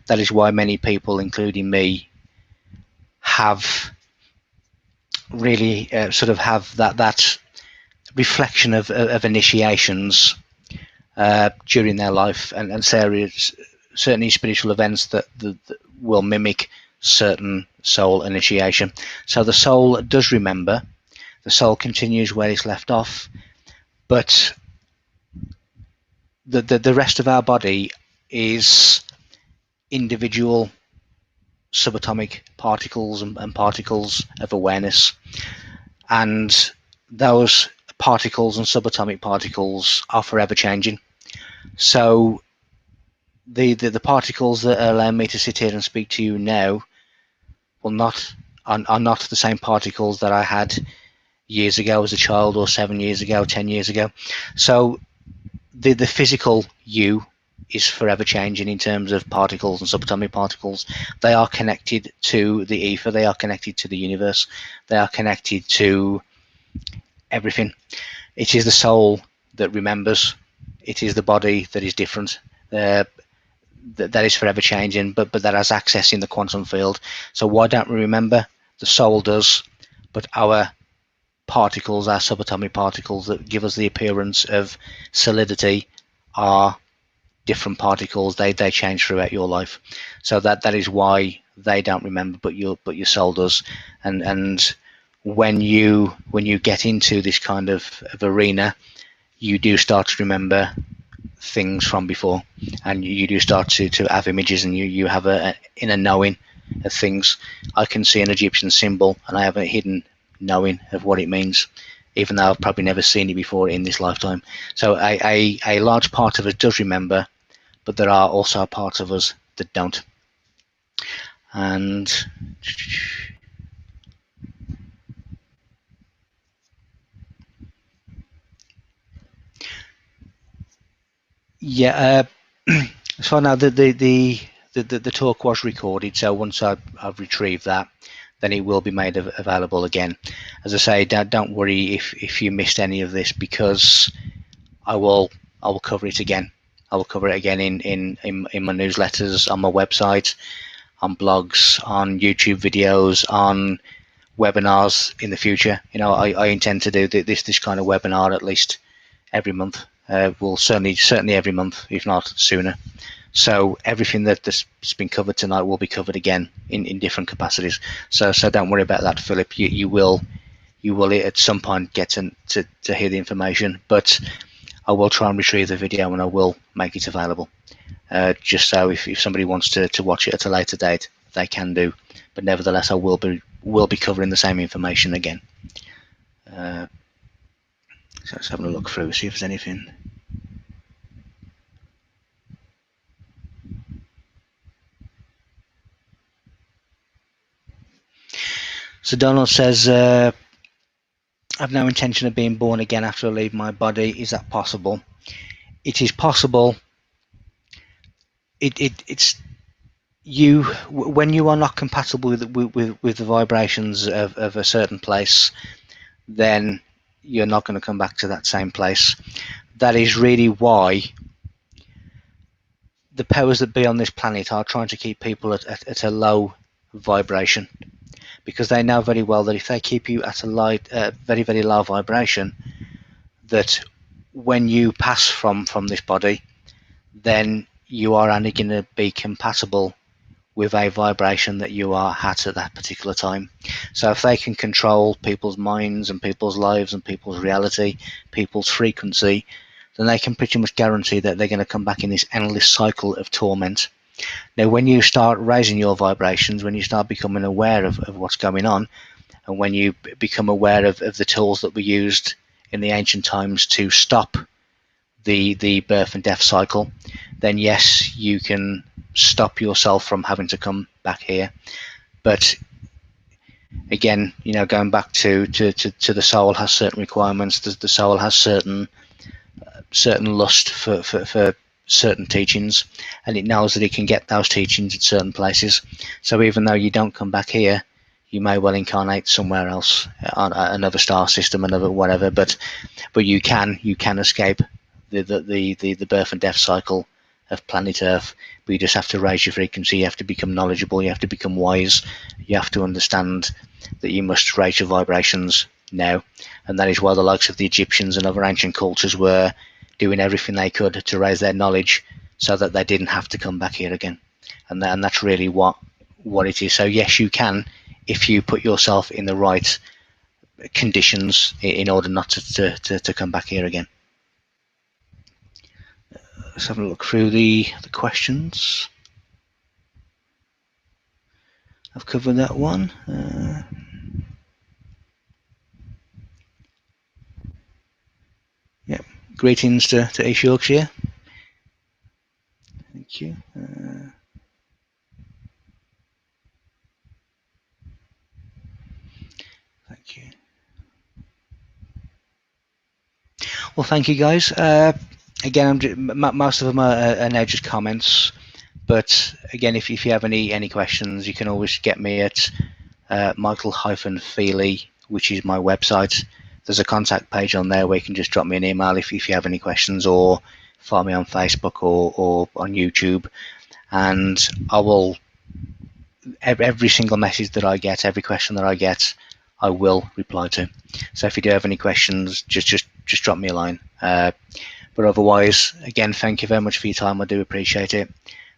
That is why many people, including me, have really sort of have that reflection of initiations during their life, and certainly spiritual events that will mimic certain soul initiation. So the soul does remember, the soul continues where it's left off, but the rest of our body is individual subatomic particles and particles of awareness, and those particles and subatomic particles are forever changing. So the particles that allow me to sit here and speak to you now are not the same particles that I had years ago as a child, or 7 years ago, 10 years ago. So the physical you is forever changing in terms of particles and subatomic particles. They are connected to the ether, they are connected to the universe, they are connected to everything. It is the soul that remembers, it is the body that is different, that is forever changing, but that has access in the quantum field. So why don't we remember? The soul does, but our particles, our subatomic particles that give us the appearance of solidity, are different particles. They change throughout your life. So that is why they don't remember, but your soul does. And when you get into this kind of arena, you do start to remember things from before, and you do start to have images, and you have an inner knowing of things. I can see an Egyptian symbol, and I have a hidden knowing of what it means, even though I've probably never seen it before in this lifetime. So a large part of us does remember, but there are also parts of us that don't. And yeah, so now the talk was recorded, so once I've retrieved that, then it will be made available again. As I say, don't worry if you missed any of this, because I will cover it again. I will cover it again in my newsletters, on my website, on blogs, on YouTube videos, on webinars in the future. You know, I intend to do this kind of webinar at least every month. Well, certainly every month, if not sooner. So everything that's been covered tonight will be covered again in different capacities. So don't worry about that, Philip. You will at some point get to hear the information, but I will try and retrieve the video and I will make it available. Just so if somebody wants to watch it at a later date, they can do. But nevertheless, I will be covering the same information again. So let's have a look through, see if there's anything. So Donald says, I've no intention of being born again after I leave my body. Is that possible? It is possible. It's you, when you are not compatible with the vibrations of a certain place, then you're not going to come back to that same place. That is really why the powers that be on this planet are trying to keep people at a low vibration, because they know very well that if they keep you at a very, very low vibration, that when you pass from this body, then you are only going to be compatible with a vibration that you are at that particular time. So if they can control people's minds and people's lives and people's reality, people's frequency, then they can pretty much guarantee that they're going to come back in this endless cycle of torment. Now, when you start raising your vibrations, when you start becoming aware of what's going on, and when you become aware of the tools that were used in the ancient times to stop the birth and death cycle, then yes, you can stop yourself from having to come back here. But again, you know, going back to the soul has certain requirements. The soul has certain lust for certain teachings, and it knows that it can get those teachings at certain places. So even though you don't come back here, you may well incarnate somewhere else, on another star system, another whatever. But you can escape the birth and death cycle of planet Earth. But you just have to raise your frequency. You have to become knowledgeable. You have to become wise. You have to understand that you must raise your vibrations now, and that is why the likes of the Egyptians and other ancient cultures were doing everything they could to raise their knowledge so that they didn't have to come back here again. And that's really what it is. So yes, you can, if you put yourself in the right conditions in order not to come back here again. Let's have a look through the questions. I've covered that one. Yep. Greetings to East Yorkshire. Thank you. Thank you. Well, thank you, guys. Again, most of them are now just comments. But again, if you have any questions, you can always get me at Michael-Feeley, which is my website. There's a contact page on there where you can just drop me an email if you have any questions, or follow me on Facebook or on YouTube. And I will, every single message that I get, every question that I get, I will reply to. So if you do have any questions, just drop me a line. But otherwise, again, thank you very much for your time. I do appreciate it.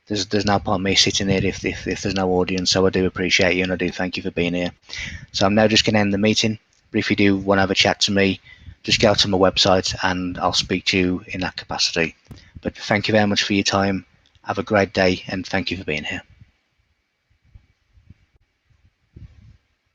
There's no point me sitting here if there's no audience, so I do appreciate you and I do thank you for being here. So I'm now just going to end the meeting. But if you do want to have a chat to me, just go to my website and I'll speak to you in that capacity. But thank you very much for your time. Have a great day and thank you for being here.